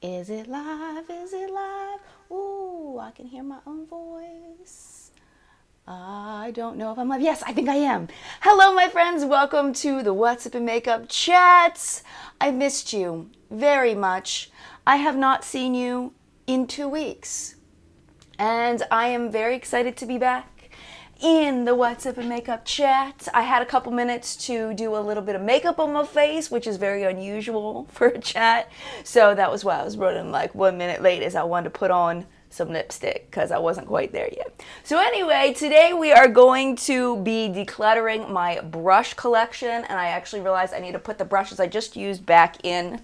Is it live? Is it live? Ooh, I can hear my own voice. I don't know if I'm live. Yes, I think I am. Hello, my friends. Welcome to the What's Up in Makeup chats. I missed you very much. I have not seen you in 2 weeks. And I am very excited to be back in the What's Up in Makeup chat. I had a couple minutes to do a little bit of makeup on my face, which is very unusual for a chat. So that was why I was running like 1 minute late, as I wanted to put on some lipstick because I wasn't quite there yet. So anyway, today we are going to be decluttering my brush collection, and I actually realized I need to put the brushes I just used back in.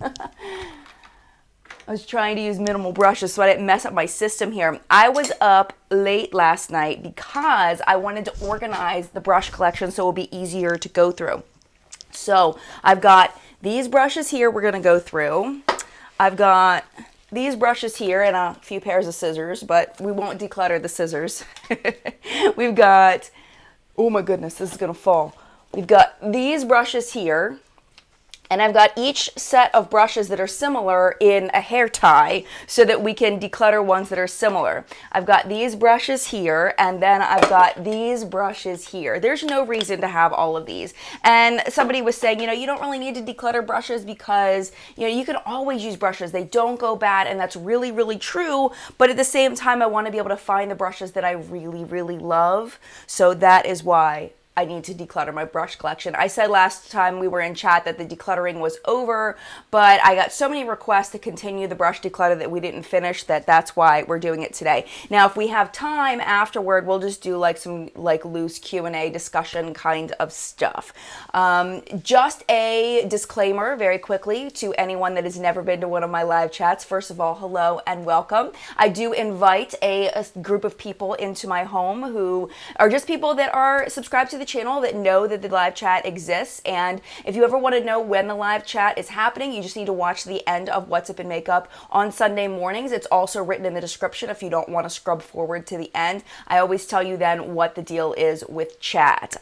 I was trying to use minimal brushes so I didn't mess up my system here. I was up late last night because I wanted to organize the brush collection so it would be easier to go through. So I've got these brushes here we're going to go through. I've got these brushes here and a few pairs of scissors, but we won't declutter the scissors. We've got, oh my goodness, this is going to fall. We've got these brushes here. And I've got each set of brushes that are similar in a hair tie so that we can declutter ones that are similar. I've got these brushes here, and then I've got these brushes here. There's no reason to have all of these. And somebody was saying, you don't really need to declutter brushes because, you can always use brushes. They don't go bad, and that's really, really true. But at the same time, I want to be able to find the brushes that I really, really love. So that is why I need to declutter my brush collection. I said last time we were in chat that the decluttering was over, but I got so many requests to continue the brush declutter that we didn't finish that's why we're doing it today. Now, if we have time afterward, we'll just do like some loose Q&A discussion kind of stuff. Just a disclaimer very quickly to anyone that has never been to one of my live chats. First of all, hello and welcome. I do invite a group of people into my home who are just people that are subscribed to the channel that know that the live chat exists. And if you ever want to know when the live chat is happening, you just need to watch the end of What's Up in Makeup on Sunday mornings. It's also written in the description if you don't want to scrub forward to the end. I always tell you then what the deal is with chat.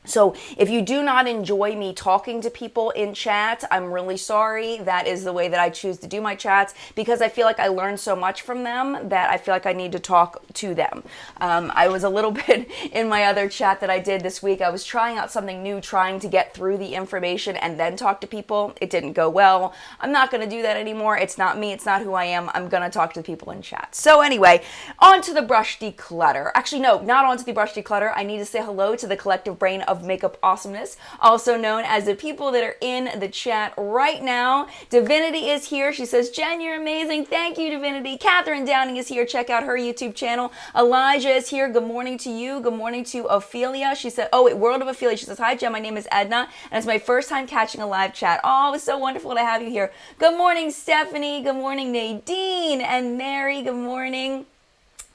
So if you do not enjoy me talking to people in chat, I'm really sorry. That is the way that I choose to do my chats because I feel like I learn so much from them that I feel like I need to talk to them. I was a little bit in my other chat that I did this week. I was trying out something new, trying to get through the information and then talk to people. It didn't go well. I'm not going to do that anymore. It's not me. It's not who I am. I'm going to talk to the people in chat. So anyway, on to the brush declutter. Actually, no, not on to the brush declutter. I need to say hello to the collective brain of makeup awesomeness, also known as the people that are in the chat right now. Divinity is here. She says, Jen, you're amazing. Thank you, Divinity. Catherine Downing is here. Check out her YouTube channel. Elijah is here. Good morning to you. Good morning to Ophelia. She said, World of Ophelia. She says, hi, Jen. My name is Edna, and it's my first time catching a live chat. Oh, it's so wonderful to have you here. Good morning, Stephanie. Good morning, Nadine and Mary. Good morning.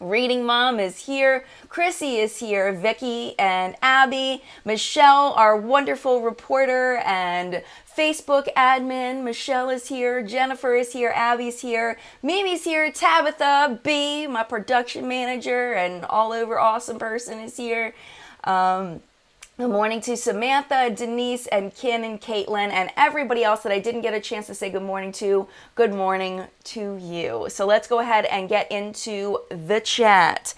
Reading Mom is here. Chrissy is here. Vicky and Abby. Michelle, our wonderful reporter and Facebook admin. Michelle is here. Jennifer is here. Abby's here. Mimi's here. Tabitha B, my production manager and all over awesome person, is here. Good morning to Samantha, Denise, and Ken and Caitlin, and everybody else that I didn't get a chance to say good morning to. Good morning to you. So let's go ahead and get into the chat.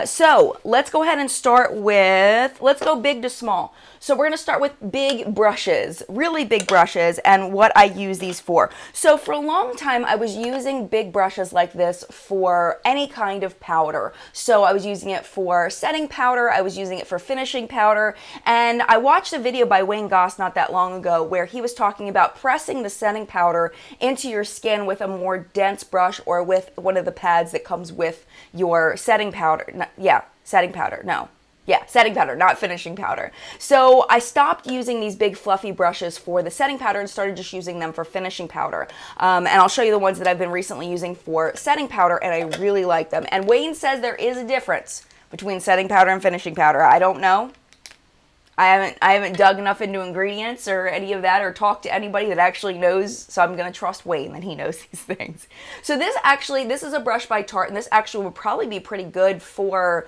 So let's go ahead and start with, let's go big to small. So we're going to start with big brushes, really big brushes, and what I use these for. So for a long time, I was using big brushes like this for any kind of powder. So I was using it for setting powder. I was using it for finishing powder. And I watched a video by Wayne Goss not that long ago where he was talking about pressing the setting powder into your skin with a more dense brush or with one of the pads that comes with your setting powder. Setting powder, not finishing powder. So I stopped using these big fluffy brushes for the setting powder and started just using them for finishing powder. And I'll show you the ones that I've been recently using for setting powder, and I really like them. And Wayne says there is a difference between setting powder and finishing powder. I don't know. I haven't dug enough into ingredients or any of that or talked to anybody that actually knows, so I'm going to trust Wayne that he knows these things. So this is a brush by Tarte, and this actually would probably be pretty good for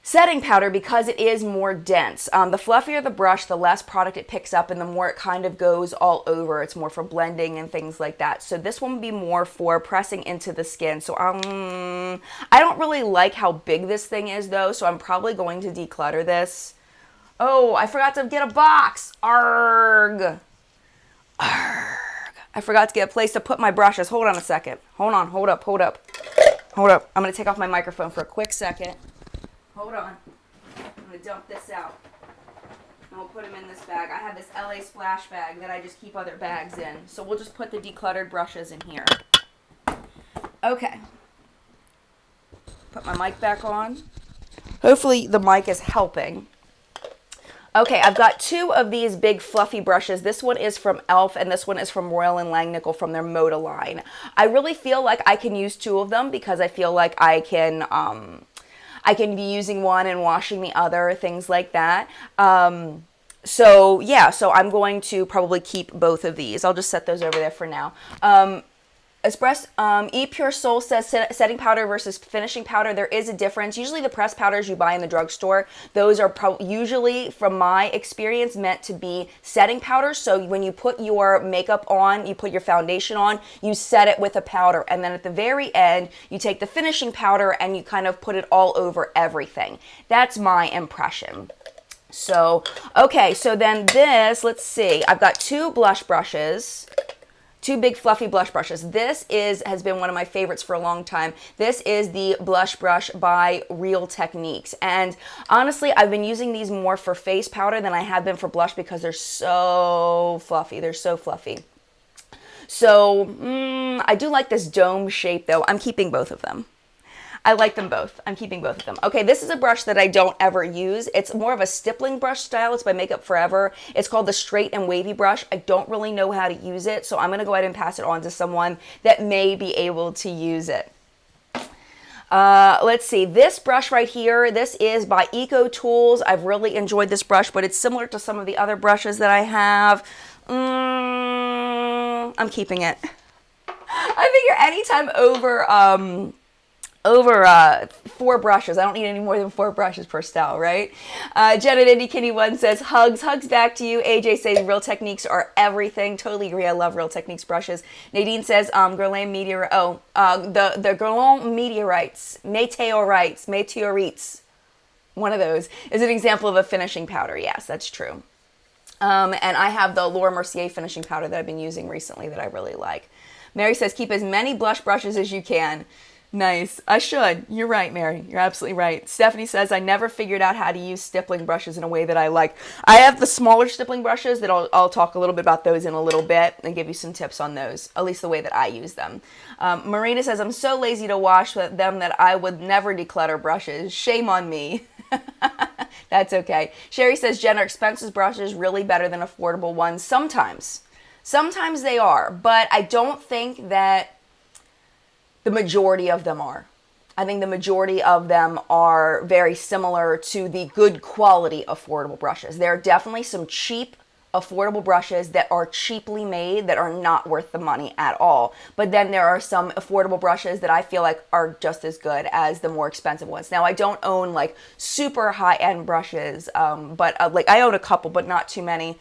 setting powder because it is more dense. The fluffier the brush, the less product it picks up and the more it kind of goes all over. It's more for blending and things like that. So this one would be more for pressing into the skin. So I don't really like how big this thing is though, so I'm probably going to declutter this. Oh, I forgot to get a box. Arg. Arg. I forgot to get a place to put my brushes. Hold on a second. Hold on, hold up. I'm gonna take off my microphone for a quick second. Hold on. I'm going to dump this out. And we'll put them in this bag. I have this LA Splash bag that I just keep other bags in. So we'll just put the decluttered brushes in here. Okay. Put my mic back on. Hopefully the mic is helping. Okay, I've got two of these big fluffy brushes. This one is from e.l.f. and this one is from Royal and Langnickel from their Moda line. I really feel like I can use two of them because I feel like I can be using one and washing the other, things like that. So yeah, so I'm going to probably keep both of these. I'll just set those over there for now. E Pure Soul says setting powder versus finishing powder. There is a difference. Usually the pressed powders you buy in the drugstore, those are usually, from my experience, meant to be setting powders. So when you put your makeup on, you put your foundation on, you set it with a powder. And then at the very end, you take the finishing powder and you kind of put it all over everything. That's my impression. So, okay, so then this, let's see. I've got two blush brushes. Two big fluffy blush brushes. This has been one of my favorites for a long time. This is the blush brush by Real Techniques. And honestly, I've been using these more for face powder than I have been for blush because they're so fluffy. They're so fluffy. So I do like this dome shape though. I'm keeping both of them. I like them both. I'm keeping both of them. Okay, this is a brush that I don't ever use. It's more of a stippling brush style. It's by Makeup Forever. It's called the Straight and Wavy brush. I don't really know how to use it, so I'm going to go ahead and pass it on to someone that may be able to use it. Let's see, this brush right here, this is by Ecotools. I've really enjoyed this brush, but it's similar to some of the other brushes that I have. I'm keeping it. I figure anytime over 4 brushes. I don't need any more than 4 brushes per style, right? Jenna Indy Kitty 1 says, hugs back to you. AJ says, Real Techniques are everything. Totally agree. I love Real Techniques brushes. Nadine says, Guerlain Meteor, the Guerlain Meteorites, Meteorites, one of those, is an example of a finishing powder. Yes, that's true. And I have the Laura Mercier finishing powder that I've been using recently that I really like. Mary says, keep as many blush brushes as you can. Nice. I should. You're right, Mary. You're absolutely right. Stephanie says, I never figured out how to use stippling brushes in a way that I like. I have the smaller stippling brushes that I'll talk a little bit about those in a little bit and give you some tips on those, at least the way that I use them. Marina says, I'm so lazy to wash them that I would never declutter brushes. Shame on me. That's okay. Sherry says, Jen, are expensive brushes really better than affordable ones? Sometimes. Sometimes they are, but I don't think that the majority of them are. I think the majority of them are very similar to the good quality affordable brushes. There are definitely some cheap affordable brushes that are cheaply made that are not worth the money at all. But then there are some affordable brushes that I feel like are just as good as the more expensive ones. Now, I don't own like super high-end brushes, but like I own a couple, but not too many.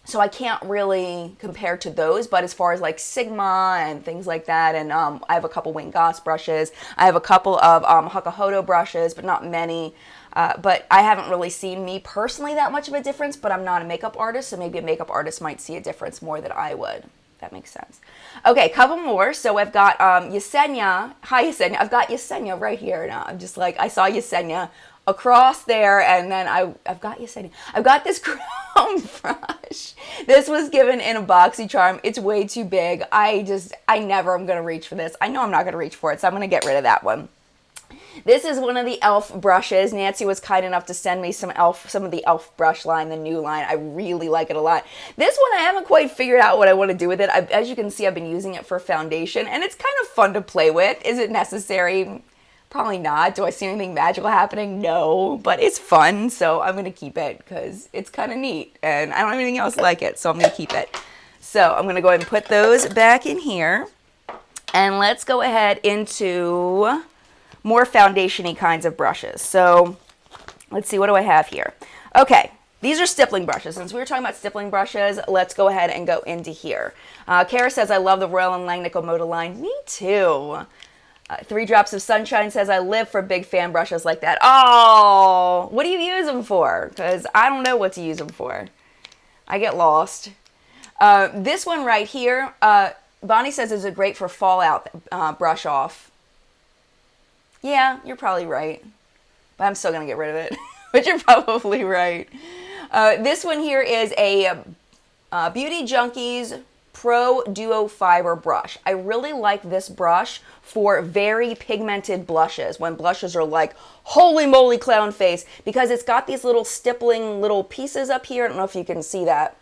So I can't really compare to those, but as far as like Sigma and things like that, and I have a couple Goss brushes, I have a couple of Hakuhodo brushes, but not many. But I haven't really seen me personally that much of a difference, but I'm not a makeup artist, so maybe a makeup artist might see a difference more than I would. That makes sense. Okay, couple more. So I've got Yesenia. Hi, Yesenia. I've got Yesenia right here now. I'm just like, I saw Yesenia across there, and then I've got Yesenia. I've got this chrome brush. This was given in a BoxyCharm. It's way too big. I never am going to reach for this. I know I'm not going to reach for it, so I'm going to get rid of that one. This is one of the e.l.f. brushes. Nancy was kind enough to send me some of the e.l.f. brush line, the new line. I really like it a lot. This one, I haven't quite figured out what I want to do with it. As you can see, I've been using it for foundation, and it's kind of fun to play with. Is it necessary? Probably not. Do I see anything magical happening? No, but it's fun, so I'm going to keep it because it's kind of neat, and I don't have anything else like it, so I'm going to keep it. So I'm going to go ahead and put those back in here, and let's go ahead into more foundation-y kinds of brushes. So let's see, what do I have here? Okay, these are stippling brushes. Since we were talking about stippling brushes, let's go ahead and go into here. Kara says, I love the Royal and Langnickel Moda line. Me too. 3 Drops of Sunshine says, I live for big fan brushes like that. Oh, what do you use them for? Because I don't know what to use them for. I get lost. This one right here, Bonnie says, is it great for fallout brush off? Yeah, you're probably right. But I'm still going to get rid of it. But you're probably right. This one here is a Beauty Junkies Pro Duo Fiber brush. I really like this brush for very pigmented blushes, when blushes are like, holy moly clown face, because it's got these little stippling little pieces up here. I don't know if you can see that,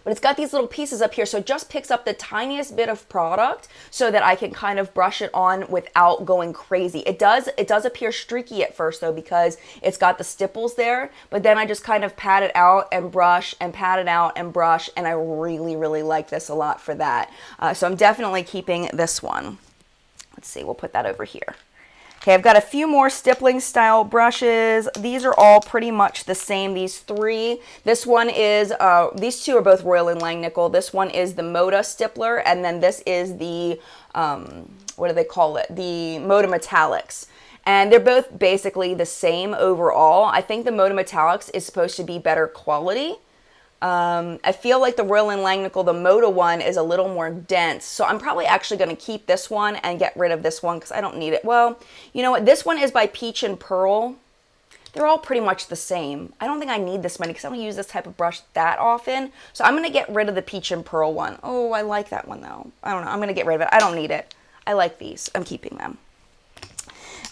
but it's got these little pieces up here, so it just picks up the tiniest bit of product so that I can kind of brush it on without going crazy. It does appear streaky at first though, because it's got the stipples there, but then I just kind of pat it out and brush and pat it out and brush, and I really, really like this a lot for that. So I'm definitely keeping this one. Let's see, we'll put that over here. Okay, I've got a few more stippling style brushes. These are all pretty much the same, these 3. This one is, these 2 are both Royal and Langnickel. This one is the Moda Stippler, and then this is the, what do they call it? The Moda Metallics. And they're both basically the same overall. I think the Moda Metallics is supposed to be better quality. I feel like the Royal and Langnickel, the Moda one, is a little more dense. So I'm probably actually going to keep this one and get rid of this one because I don't need it. Well, you know what? This one is by Peach and Pearl. They're all pretty much the same. I don't think I need this many because I don't use this type of brush that often. So I'm going to get rid of the Peach and Pearl one. Oh, I like that one though. I don't know. I'm going to get rid of it. I don't need it. I like these. I'm keeping them.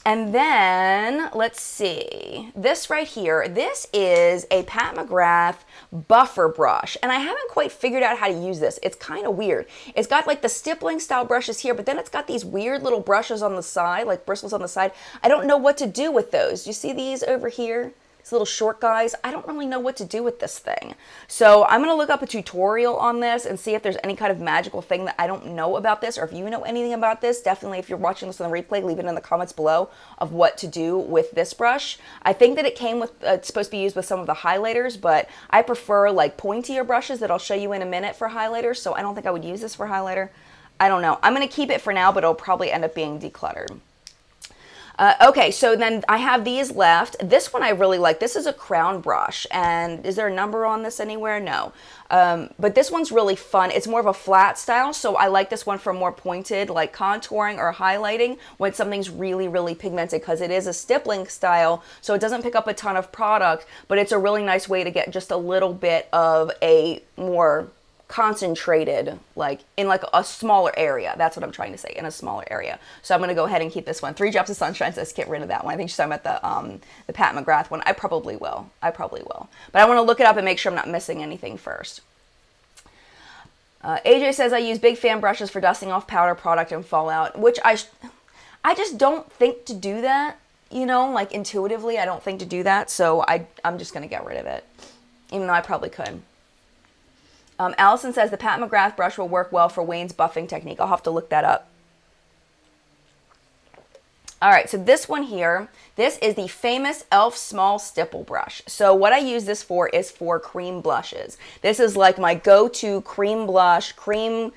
And then, let's see, this right here, this is a Pat McGrath buffer brush, and I haven't quite figured out how to use this. It's kind of weird. It's got like the stippling style brushes here, but then it's got these weird little brushes on the side, like bristles on the side. I don't know what to do with those. You see these over here? These little short guys. I don't really know what to do with this thing. So I'm going to look up a tutorial on this and see if there's any kind of magical thing that I don't know about this, or if you know anything about this. Definitely, if you're watching this on the replay, leave it in the comments below of what to do with this brush. I think that it came with, it's supposed to be used with some of the highlighters, but I prefer like pointier brushes that I'll show you in a minute for highlighters, so I don't think I would use this for highlighter. I don't know. I'm going to keep it for now, but it'll probably end up being decluttered. Okay, so then I have these left. This one I really like. This is a crown brush, and is there a number on this anywhere? No. But this one's really fun. It's more of a flat style, so I like this one for more pointed, like contouring or highlighting when something's really, really pigmented, because it is a stippling style, so it doesn't pick up a ton of product, but it's a really nice way to get just a little bit of a more concentrated, like in like a smaller area. That's what I'm trying to say, in a smaller area. So I'm going to go ahead and keep this one. 3 Drops of Sunshine says get rid of that one. I think she's talking about the Pat McGrath one. I probably will. But I want to look it up and make sure I'm not missing anything first. AJ says I use big fan brushes for dusting off powder product and fallout, which I just don't think to do that, you know, like intuitively I don't think to do that, so I'm just going to get rid of it, even though I probably could. Allison says the Pat McGrath brush will work well for Wayne's buffing technique. I'll have to look that up. All right, so this one here, this is the famous e.l.f. small stipple brush. So what I use this for is for cream blushes. This is like my go-to cream blush, cream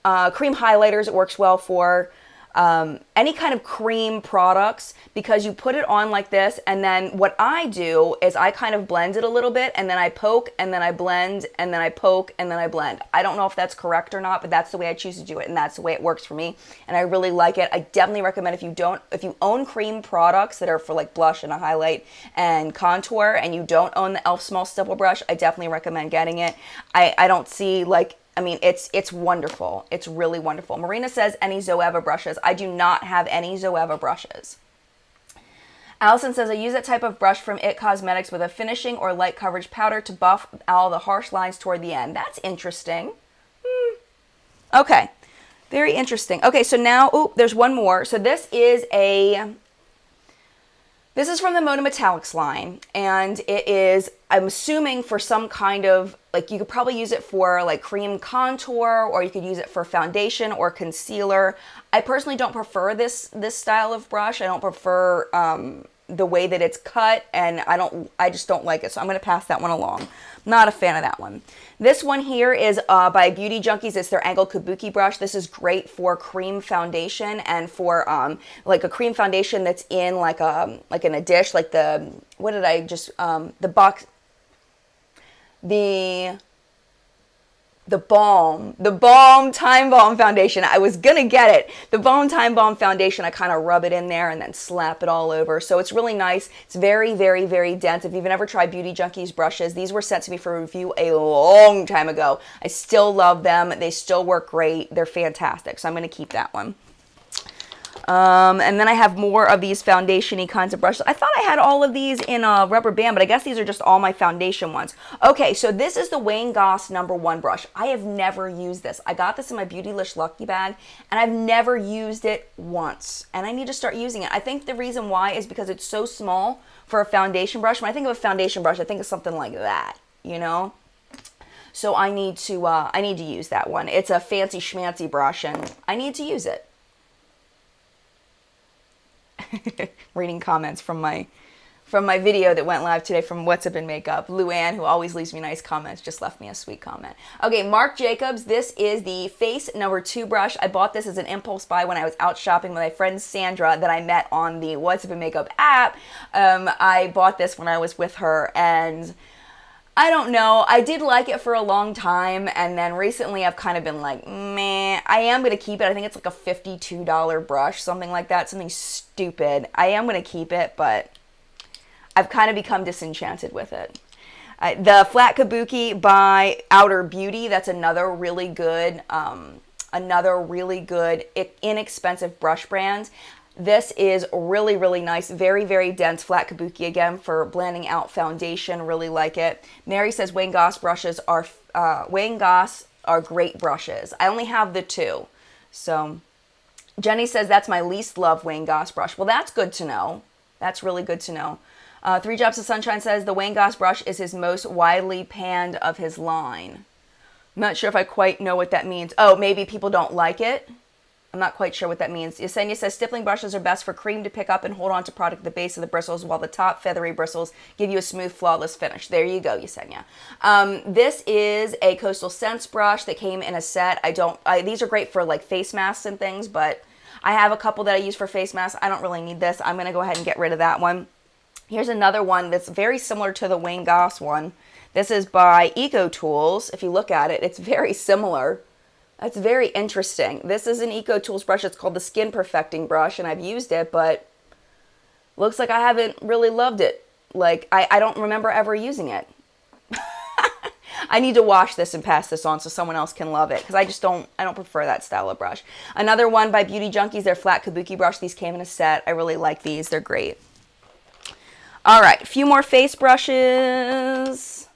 highlighters it works well for. Any kind of cream products, because you put it on like this, and then what I do is I kind of blend it a little bit, and then I poke, and then I blend, and then I poke, and then I blend. I don't know if that's correct or not, but that's the way I choose to do it, and that's the way it works for me, and I really like it. I definitely recommend if you own cream products that are for like blush and a highlight and contour, and you don't own the e.l.f. small stipple brush, I definitely recommend getting it. I don't see like, I mean, it's wonderful. It's really wonderful. Marina says any Zoeva brushes. I do not have any Zoeva brushes. Allison says I use that type of brush from It Cosmetics with a finishing or light coverage powder to buff all the harsh lines toward the end. That's interesting. Okay, very interesting. Okay, so now, there's one more. So this is a This is from the Moda Metallics line, and it is, I'm assuming, for some kind of, like, you could probably use it for like cream contour, or you could use it for foundation or concealer. I personally don't prefer this style of brush. I don't prefer the way that it's cut, and I just don't like it, so I'm going to pass that one along. Not a fan of that one. This one here is by Beauty Junkies. It's their angled Kabuki brush. This is great for cream foundation and for like a cream foundation that's in like in a dish, like the, what did I just, the box, the Balm Time Balm foundation. I was gonna get it. The Balm Time Balm foundation, I kind of rub it in there and then slap it all over. So it's really nice. It's very, very, very dense. If you've never tried Beauty Junkies brushes, these were sent to me for review a long time ago. I still love them. They still work great. They're fantastic. So I'm gonna keep that one. And then I have more of these foundation-y kinds of brushes. I thought I had all of these in a rubber band, but I guess these are just all my foundation ones. Okay, so this is the Wayne Goss #1 brush. I have never used this. I got this in my Beautylish Lucky bag, and I've never used it once. And I need to start using it. I think the reason why is because it's so small for a foundation brush. When I think of a foundation brush, I think of something like that, you know? So I need to use that one. It's a fancy schmancy brush, and I need to use it. Reading comments from my video that went live today from What's Up in Makeup. Luann, who always leaves me nice comments, just left me a sweet comment. Okay, Marc Jacobs. This is the Face #2 brush. I bought this as an impulse buy when I was out shopping with my friend Sandra that I met on the What's Up in Makeup app. I bought this when I was with her, and I don't know. I did like it for a long time, and then recently I've kind of been like, meh. I am going to keep it. I think it's like a $52 brush, something like that, something stupid. I am going to keep it, but I've kind of become disenchanted with it. The Flat Kabuki by Outer Beauty, that's another really good inexpensive brush brand. This is really, really nice. Very, very dense flat kabuki again for blending out foundation. Really like it. Mary says Wayne Goss brushes are great brushes. I only have the 2. So Jenny says that's my least loved Wayne Goss brush. Well, that's good to know. That's really good to know. 3 Drops of Sunshine says the Wayne Goss brush is his most widely panned of his line. I'm not sure if I quite know what that means. Oh, maybe people don't like it. I'm not quite sure what that means. Yesenia says stippling brushes are best for cream to pick up and hold on to product at the base of the bristles, while the top feathery bristles give you a smooth, flawless finish. There you go, Yesenia. This is a Coastal Scents brush that came in a set. These are great for like face masks and things, but I have a couple that I use for face masks. I don't really need this. I'm going to go ahead and get rid of that one. Here's another one that's very similar to the Wayne Goss one. This is by Ecotools. If you look at it, it's very similar. That's very interesting. This is an Ecotools brush. It's called the Skin Perfecting brush, and I've used it, but looks like I haven't really loved it. Like, I don't remember ever using it. I need to wash this and pass this on so someone else can love it, because I don't prefer that style of brush. Another one by Beauty Junkies, their Flat Kabuki brush. These came in a set. I really like these. They're great. All right, a few more face brushes.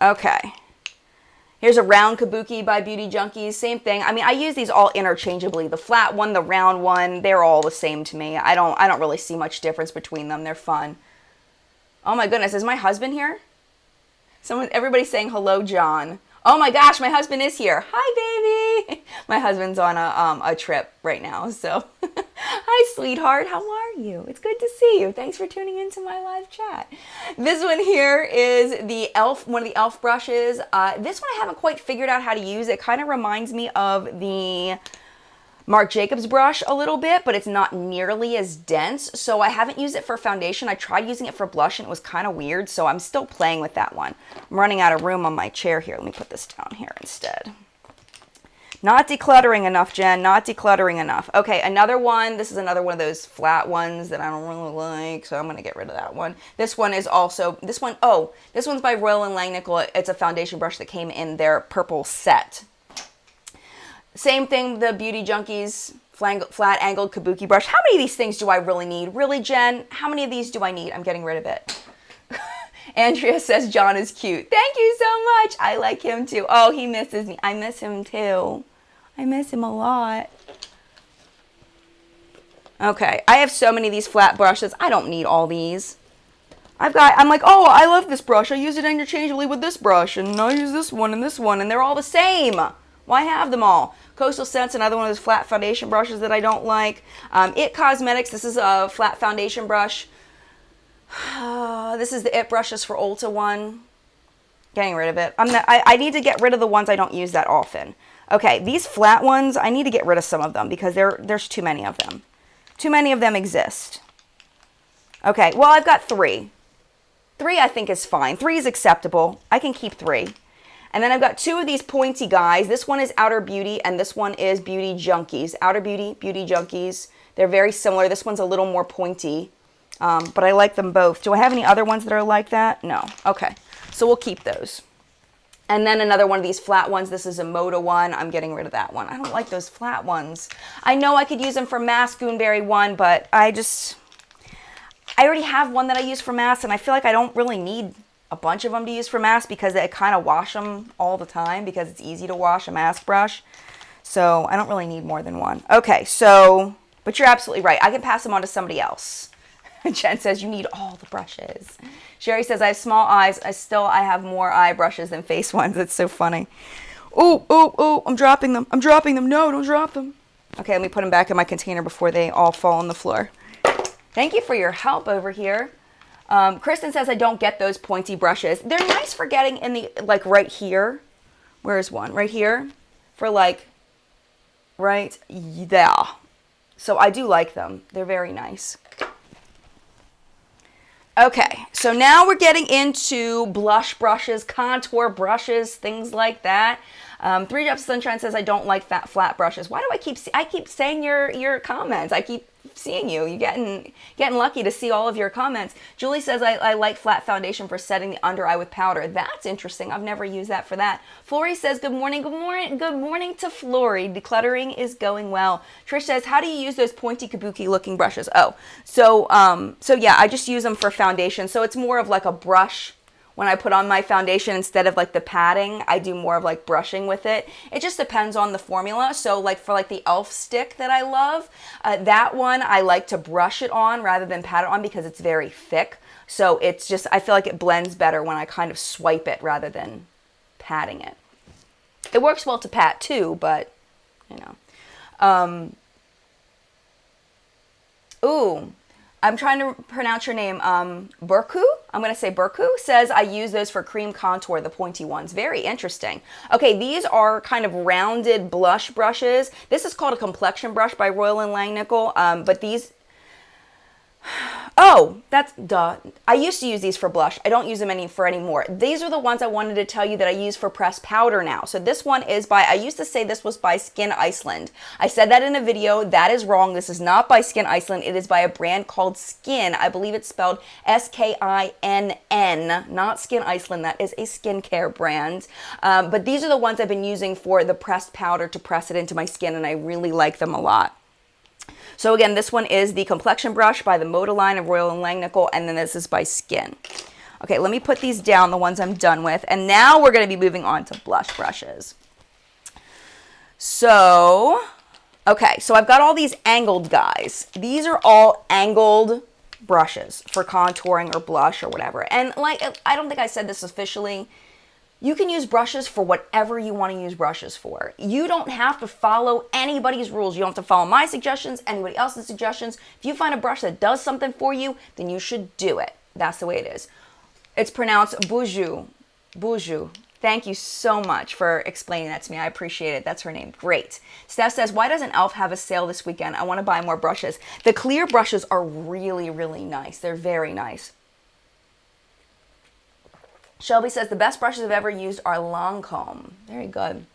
Okay. Here's a round Kabuki by Beauty Junkies. Same thing. I mean, I use these all interchangeably. The flat one, the round one, they're all the same to me. I don't really see much difference between them. They're fun. Oh my goodness, is my husband here? Everybody's saying hello, John. Oh my gosh, my husband is here. Hi, baby. My husband's on a trip right now, so. Hi, sweetheart. How are you? It's good to see you. Thanks for tuning into my live chat. This one here is one of the e.l.f. brushes. This one I haven't quite figured out how to use. It kind of reminds me of the Marc Jacobs brush a little bit, but it's not nearly as dense, so I haven't used it for foundation. I tried using it for blush, and it was kind of weird, so I'm still playing with that one. I'm running out of room on my chair here. Let me put this down here instead. Not decluttering enough, Jen. Not decluttering enough. Okay, another one. This is another one of those flat ones that I don't really like, so I'm going to get rid of that one. This one is also, this one's by Royal & Langnickel. It's a foundation brush that came in their purple set. Same thing, the Beauty Junkies flat angled Kabuki brush. How many of these things do I really need? Really, Jen? How many of these do I need? I'm getting rid of it. Andrea says John is cute. Thank you so much. I like him too. Oh, he misses me. I miss him too. I miss him a lot. Okay, I have so many of these flat brushes. I don't need all these. I'm like, oh, I love this brush. I use it interchangeably with this brush, and I use this one, and they're all the same. Why have them all? Coastal Scents, another one of those flat foundation brushes that I don't like. It Cosmetics, this is a flat foundation brush. This is the It Brushes for Ulta one. Getting rid of it. I need to get rid of the ones I don't use that often. Okay, these flat ones, I need to get rid of some of them because there's too many of them. Too many of them exist. Okay, well, I've got 3. 3 I think is fine. 3 is acceptable. I can keep 3. And then I've got 2 of these pointy guys. This one is Outer Beauty and this one is Beauty Junkies. Outer Beauty, Beauty Junkies. They're very similar. This one's a little more pointy, but I like them both. Do I have any other ones that are like that? No. Okay, so we'll keep those. And then another one of these flat ones. This is a Moda one. I'm getting rid of that one. I don't like those flat ones. I know I could use them for Mask Goonberry one, but I already have one that I use for masks, and I feel like I don't really need a bunch of them to use for masks because I kind of wash them all the time because it's easy to wash a mask brush. So I don't really need more than one. Okay, so, but you're absolutely right. I can pass them on to somebody else. Jen says, you need all the brushes. Sherry says, I have small eyes. I have more eye brushes than face ones. That's so funny. Oh, I'm dropping them. I'm dropping them. No, don't drop them. Okay, let me put them back in my container before they all fall on the floor. Thank you for your help over here. Kristen says I don't get those pointy brushes. They're nice for getting in the, like right here. Where's one? Right here. For like, right there. So I do like them. They're very nice. Okay, so now we're getting into blush brushes, contour brushes, things like that. 3 Drops of Sunshine says I don't like flat brushes. Why do I keep saying your comments? I keep seeing you. You're getting lucky to see all of your comments. Julie says I like flat foundation for setting the under eye with powder. That's interesting. I've never used that for that. Flory says good morning to Flory. Decluttering is going well. Trish says, how do you use those pointy kabuki looking brushes? Oh, so yeah, I just use them for foundation. So it's more of like a brush. When I put on my foundation, instead of like the padding, I do more of like brushing with it. It just depends on the formula. So like for like the e.l.f. stick that I love, that one I like to brush it on rather than pat it on because it's very thick. So it's just, I feel like it blends better when I kind of swipe it rather than patting it. It works well to pat too, but you know. Ooh. I'm trying to pronounce your name. Burku? I'm going to say Burku says I use those for cream contour, the pointy ones. Very interesting. Okay, these are kind of rounded blush brushes. This is called a Complexion brush by Royal & Langnickel, but these... Oh, that's duh. I used to use these for blush. I don't use them anymore. These are the ones I wanted to tell you that I use for pressed powder now. So this one is by, I used to say this was by Skin Iceland. I said that in a video. That is wrong. This is not by Skin Iceland. It is by a brand called Skin. I believe it's spelled S-K-I-N-N, not Skin Iceland. That is a skincare brand. But these are the ones I've been using for the pressed powder to press it into my skin, and I really like them a lot. So again, this one is the Complexion brush by the Moda line of Royal & Langnickel, and then this is by Skin. Okay, let me put these down, the ones I'm done with, and now we're going to be moving on to blush brushes. So, okay, so I've got all these angled guys. These are all angled brushes for contouring or blush or whatever. And like, I don't think I said this officially. You can use brushes for whatever you want to use brushes for. You don't have to follow anybody's rules. You don't have to follow my suggestions, anybody else's suggestions. If you find a brush that does something for you, then you should do it. That's the way it is. It's pronounced boujou. Boujou. Thank you so much for explaining that to me. I appreciate it. That's her name. Great. Steph says, why doesn't e.l.f. have a sale this weekend? I want to buy more brushes. The clear brushes are really, really nice. They're very nice. Shelby says, the best brushes I've ever used are Lancome. Very good.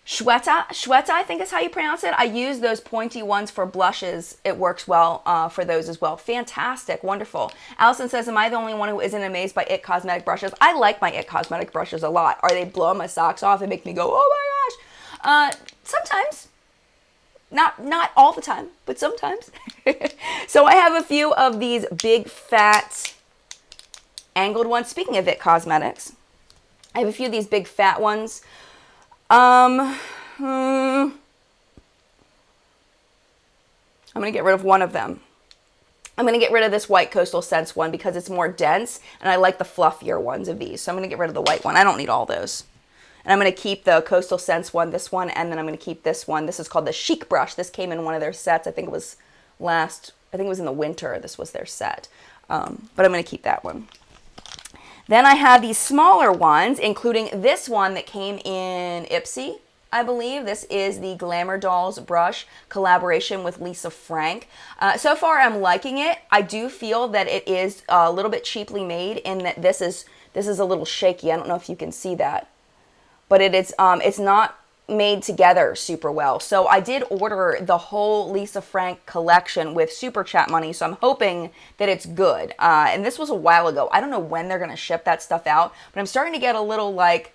Schweta, I think is how you pronounce it. I use those pointy ones for blushes. It works well for those as well. Fantastic. Wonderful. Allison says, am I the only one who isn't amazed by It Cosmetic brushes? I like my It Cosmetic brushes a lot. Are they blowing my socks off and make me go, oh my gosh? Sometimes. Not all the time, but sometimes. So I have a few of these big fat angled ones. Speaking of It Cosmetics, I have a few of these big fat ones. I'm going to get rid of one of them. I'm going to get rid of this white Coastal Scents one because it's more dense, and I like the fluffier ones of these. So I'm going to get rid of the white one. I don't need all those. And I'm going to keep the Coastal Scents one, this one, and then I'm going to keep this one. This is called the Chic brush. This came in one of their sets. I think it was in the winter. This was their set. But I'm going to keep that one. Then I have these smaller ones, including this one that came in Ipsy, I believe. This is the Glamour Dolls brush collaboration with Lisa Frank. So far, I'm liking it. I do feel that it is a little bit cheaply made in that this is a little shaky. I don't know if you can see that, but it's not made together super well. So I did order the whole Lisa Frank collection with Super Chat money, so I'm hoping that it's good. And this was a while ago. I don't know when they're going to ship that stuff out, but I'm starting to get a little like,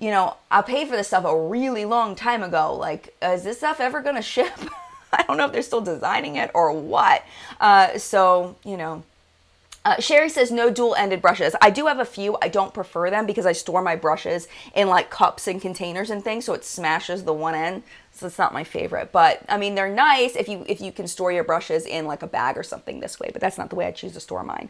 you know, I paid for this stuff a really long time ago. Like, is this stuff ever going to ship? I don't know if they're still designing it or what. So, you know. Sherry says no dual-ended brushes. I do have a few. I don't prefer them because I store my brushes in like cups and containers and things, so it smashes the one end. So it's not my favorite. But I mean, they're nice if you can store your brushes in like a bag or something this way. But that's not the way I choose to store mine.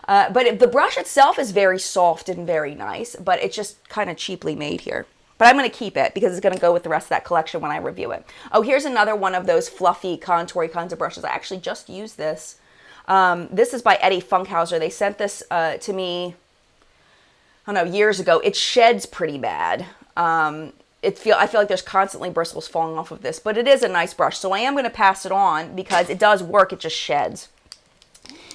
But the brush itself is very soft and very nice, but it's just kind of cheaply made here. But I'm going to keep it because it's going to go with the rest of that collection when I review it. Oh, here's another one of those fluffy contoury kinds of brushes. I actually just used this. This is by Eddie Funkhauser. They sent this to me, I don't know, years ago. It sheds pretty bad. I feel like there's constantly bristles falling off of this, but it is a nice brush. So I am going to pass it on because it does work. It just sheds.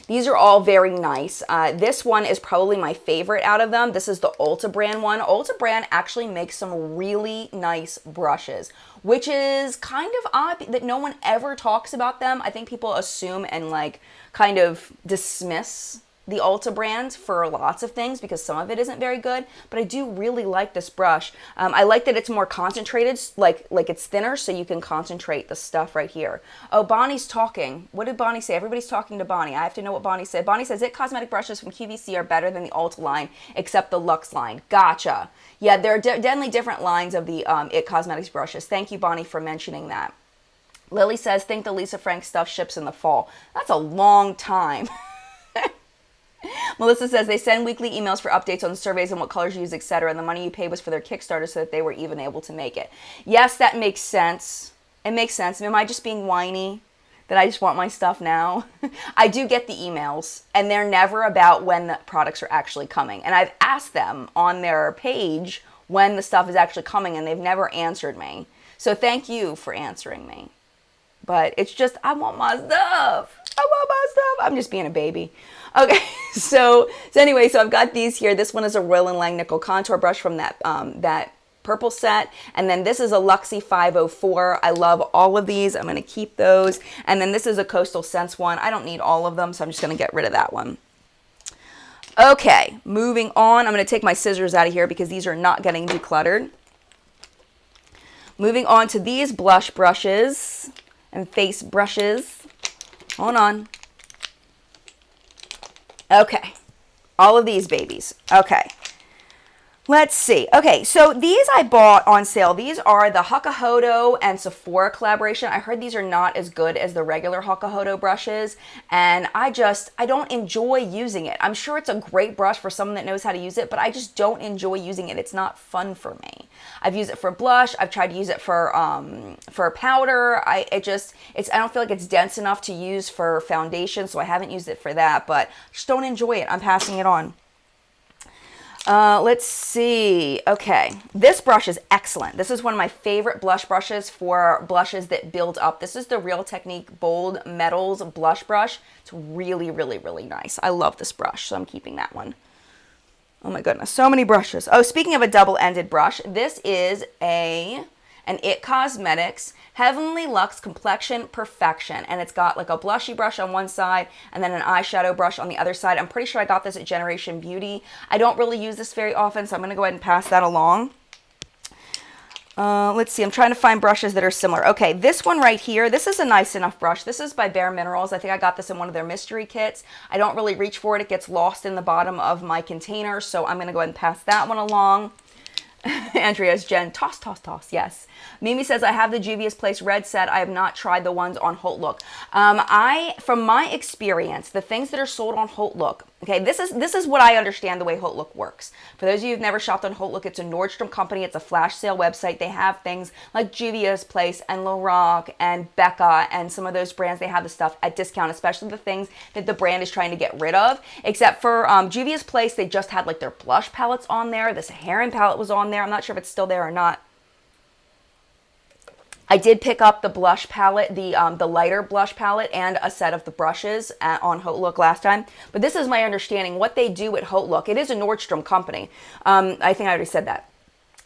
These are all very nice. This one is probably my favorite out of them. This is the Ulta brand one. Ulta brand actually makes some really nice brushes, which is kind of odd that no one ever talks about them. I think people assume and like kind of dismiss the Ulta brand for lots of things because some of it isn't very good, but I do really like this brush. I like that it's more concentrated, like it's thinner, so you can concentrate the stuff right here. Oh, Bonnie's talking. What did Bonnie say? Everybody's talking to Bonnie. I have to know what Bonnie said. Bonnie says, It Cosmetic brushes from QVC are better than the Ulta line, except the Luxe line. Gotcha. Yeah, there are definitely different lines of the It Cosmetics brushes. Thank you, Bonnie, for mentioning that. Lily says, think the Lisa Frank stuff ships in the fall. That's a long time. Melissa says they send weekly emails for updates on surveys and what colors you use, etc. And the money you pay was for their Kickstarter so that they were even able to make it. Yes, that makes sense. It makes sense. Am I just being whiny that I just want my stuff now? I do get the emails, and they're never about when the products are actually coming. And I've asked them on their page when the stuff is actually coming, and they've never answered me. So thank you for answering me. But it's just, I want my stuff. I want my stuff. I'm just being a baby. Okay, so anyway, so I've got these here. This one is a Royal & Langnickel contour brush from that purple set. And then this is a Luxe 504. I love all of these. I'm going to keep those. And then this is a Coastal Scents one. I don't need all of them, so I'm just going to get rid of that one. Okay, moving on. I'm going to take my scissors out of here because these are not getting decluttered. Moving on to these blush brushes and face brushes. Hold on. Okay, all of these babies. Okay, let's see. Okay, so these I bought on sale. These are the Hakuhodo and Sephora collaboration. I heard these are not as good as the regular Hakuhodo brushes, and I don't enjoy using it. I'm sure it's a great brush for someone that knows how to use it, but I just don't enjoy using it. It's not fun for me. I've used it for blush. I've tried to use it for powder. I don't feel like it's dense enough to use for foundation, so I haven't used it for that, but just don't enjoy it. I'm passing it on. Let's see. Okay, this brush is excellent. This is one of my favorite blush brushes for blushes that build up. This is the Real Technique Bold Metals blush brush. It's really, really, really nice. I love this brush, so I'm keeping that one. Oh my goodness, so many brushes. Oh, speaking of a double-ended brush, this is an It Cosmetics Heavenly Luxe Complexion Perfection, and it's got like a blushy brush on one side and then an eyeshadow brush on the other side. I'm pretty sure I got this at Generation Beauty. I don't really use this very often, so I'm going to go ahead and pass that along. Let's see, I'm trying to find brushes that are similar. Okay, this one right here, this is a nice enough brush. This is by Bare Minerals. I think I got this in one of their mystery kits. I don't really reach for it. It gets lost in the bottom of my container, so I'm going to go ahead and pass that one along. Andrea's Jen, toss, toss, toss, yes. Mimi says, I have the Juvia's Place red set. I have not tried the ones on Haute Look. From my experience, the things that are sold on Haute Look, okay, this is what I understand the way Haute Look works. For those of you who've never shopped on Haute Look, it's a Nordstrom company. It's a flash sale website. They have things like Juvia's Place and Lorac and Becca and some of those brands. They have the stuff at discount, especially the things that the brand is trying to get rid of. Except for Juvia's Place, they just had like their blush palettes on there. The Saharan palette was on there. I'm not sure if it's still there or not. I did pick up the blush palette, the lighter blush palette, and a set of the brushes on Haute Look last time. But this is my understanding. What they do at Haute Look, it is a Nordstrom company. I think I already said that.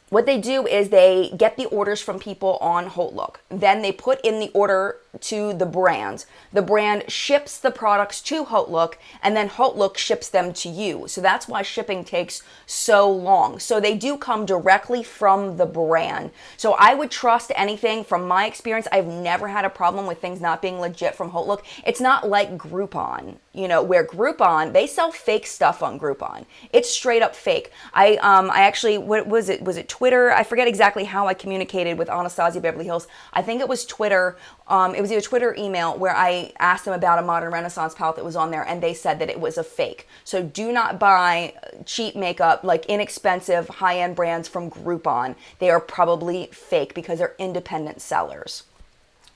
What they do is they get the orders from people on Haute Look. Then they put in the order to the brand. The brand ships the products to Haute Look, and then Haute Look ships them to you. So that's why shipping takes so long. So they do come directly from the brand. So I would trust anything. From my experience, I've never had a problem with things not being legit from Haute Look. It's not like Groupon, you know, where Groupon, they sell fake stuff on Groupon. It's straight up fake. I actually, what was it? Was it Twitter? I forget exactly how I communicated with Anastasia Beverly Hills. I think it was Twitter. It was either Twitter or email where I asked them about a Modern Renaissance palette that was on there, and they said that it was a fake. So do not buy cheap makeup, like inexpensive high-end brands from Groupon. They are probably fake because they're independent sellers.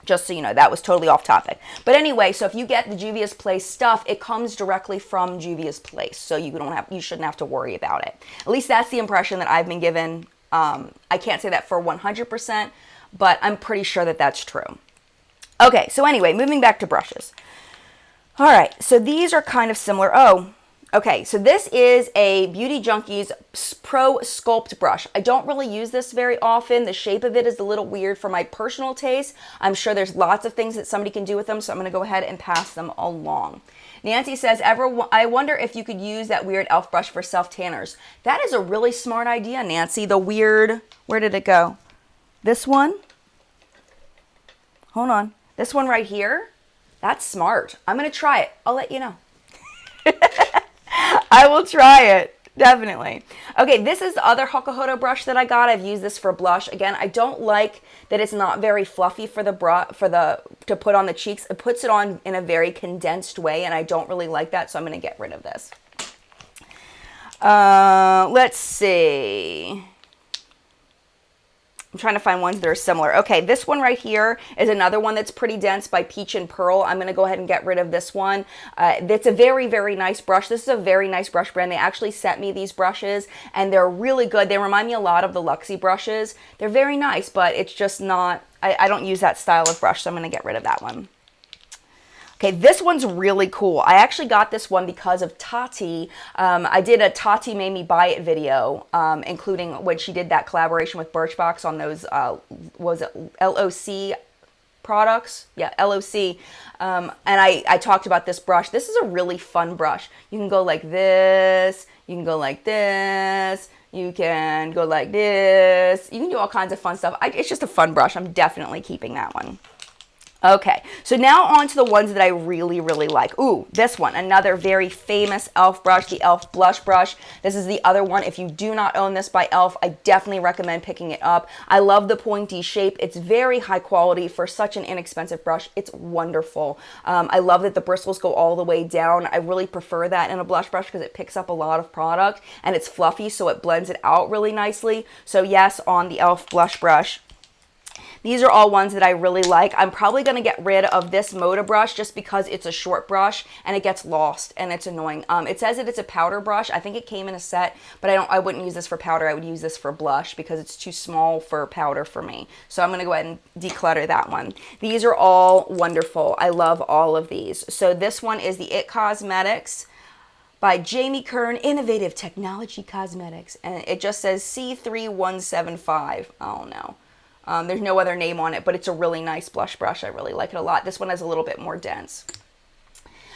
Just so you know, that was totally off topic. But anyway, so if you get the Juvia's Place stuff, it comes directly from Juvia's Place. So you shouldn't have to worry about it. At least that's the impression that I've been given. I can't say that for 100%, but I'm pretty sure that that's true. Okay, so anyway, moving back to brushes. All right, so these are kind of similar. Oh, okay, so this is a Beauty Junkies Pro Sculpt brush. I don't really use this very often. The shape of it is a little weird for my personal taste. I'm sure there's lots of things that somebody can do with them, so I'm going to go ahead and pass them along. Nancy says, I wonder if you could use that weird e.l.f. brush for self-tanners. That is a really smart idea, Nancy. The weird, where did it go? This one? Hold on. This one right here? That's smart. I'm going to try it. I'll let you know. I will try it. Definitely. Okay, this is the other Hokuhodo brush that I got. I've used this for blush. Again, I don't like that it's not very fluffy for to put on the cheeks. It puts it on in a very condensed way, and I don't really like that, so I'm going to get rid of this. Let's see. I'm trying to find ones that are similar. Okay, this one right here is another one that's pretty dense by Peach and Pearl. I'm going to go ahead and get rid of this one. It's a very, very nice brush. This is a very nice brush brand. They actually sent me these brushes, and they're really good. They remind me a lot of the Luxe brushes. They're very nice, but it's just not, I don't use that style of brush, so I'm going to get rid of that one. Okay, this one's really cool. I actually got this one because of Tati. I did a Tati Made Me Buy It video, including when she did that collaboration with Birchbox on those, was it LOC products? Yeah, LOC. And I talked about this brush. This is a really fun brush. You can go like this. You can go like this. You can go like this. You can do all kinds of fun stuff. It's just a fun brush. I'm definitely keeping that one. Okay, so now on to the ones that I really, really like. Ooh, this one, another very famous e.l.f. brush, the e.l.f. Blush Brush. This is the other one. If you do not own this by e.l.f., I definitely recommend picking it up. I love the pointy shape. It's very high quality for such an inexpensive brush. It's wonderful. I love that the bristles go all the way down. I really prefer that in a blush brush because it picks up a lot of product, and it's fluffy, so it blends it out really nicely. So yes, on the e.l.f. Blush Brush. These are all ones that I really like. I'm probably going to get rid of this Moda brush just because it's a short brush and it gets lost and it's annoying. It says that it's a powder brush. I think it came in a set, but I wouldn't use this for powder. I would use this for blush because it's too small for powder for me. So I'm going to go ahead and declutter that one. These are all wonderful. I love all of these. So this one is the It Cosmetics by Jamie Kern, Innovative Technology Cosmetics. And it just says C3175. Oh no. There's no other name on it, but it's a really nice blush brush. I really like it a lot. This one is a little bit more dense.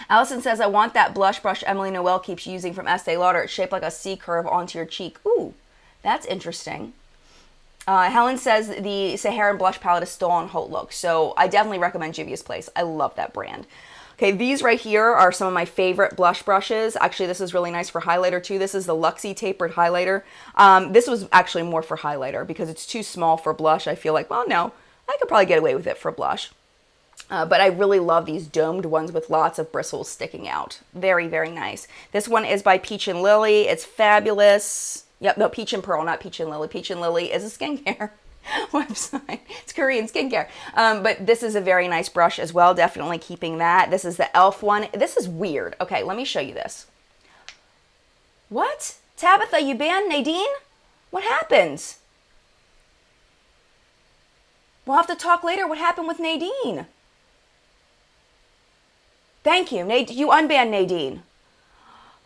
Allison says, I want that blush brush Emily Noel keeps using from Estee Lauder. It's shaped like a C curve onto your cheek. Ooh, that's interesting. Helen says the Saharan blush palette is still on Haute Look, so I definitely recommend Juvia's Place. I love that brand. Okay, these right here are some of my favorite blush brushes. Actually, this is really nice for highlighter too. This is the Luxe tapered highlighter. This was actually more for highlighter because it's too small for blush. I feel like, well, no, I could probably get away with it for blush. But I really love these domed ones with lots of bristles sticking out. Very, very nice. This one is by Peach and Lily. It's fabulous. Yep, no, Peach and Pearl, not Peach and Lily. Peach and Lily is a skincare website. It's Korean skincare. But this is a very nice brush as well. Definitely keeping that. This is the e.l.f. one. This is weird. Okay, let me show you this. What? Tabitha, you banned Nadine? What happened? We'll have to talk later. What happened with Nadine? Thank you. You unbanned Nadine.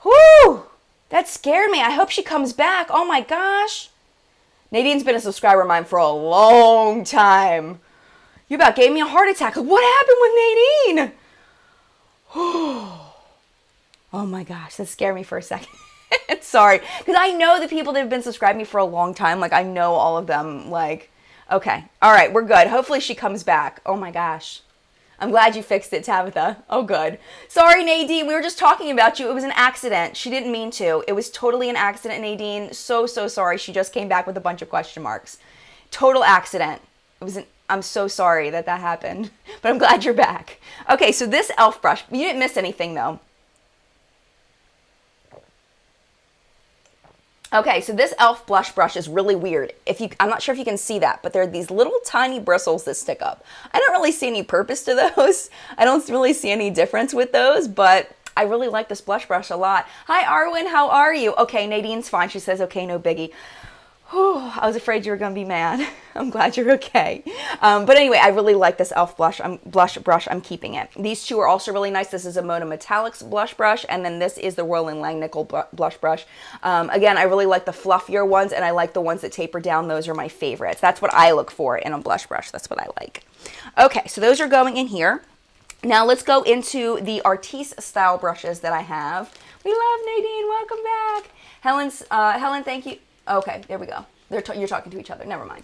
Whew! That scared me. I hope she comes back. Oh my gosh. Nadine's been a subscriber of mine for a long time. You about gave me a heart attack. What happened with Nadine? Oh my gosh. That scared me for a second. Sorry. Because I know the people that have been subscribing me for a long time. Like, I know all of them. Like, okay. All right. We're good. Hopefully she comes back. Oh my gosh. I'm glad you fixed it, Tabitha. Oh, good. Sorry, Nadine. We were just talking about you. It was an accident. She didn't mean to. It was totally an accident, Nadine. So sorry. She just came back with a bunch of question marks. Total accident. I'm so sorry that happened, but I'm glad you're back. Okay, so this e.l.f. brush, you didn't miss anything, though. Okay, so this e.l.f. blush brush is really weird. I'm not sure if you can see that, but there are these little tiny bristles that stick up. I don't really see any purpose to those. I don't really see any difference with those, but I really like this blush brush a lot. Hi, Arwen, how are you? Okay, Nadine's fine. She says, okay, no biggie. Whew, I was afraid you were going to be mad. I'm glad you're okay. But anyway, I really like this e.l.f. blush brush. I'm keeping it. These two are also really nice. This is a Moda Metallics blush brush, and then this is the Royal & Langnickel blush brush. Again, I really like the fluffier ones, and I like the ones that taper down. Those are my favorites. That's what I look for in a blush brush. That's what I like. Okay, so those are going in here. Now let's go into the Artiste style brushes that I have. We love Nadine. Welcome back. Helen, thank you. Okay, there we go. You're talking to each other. Never mind.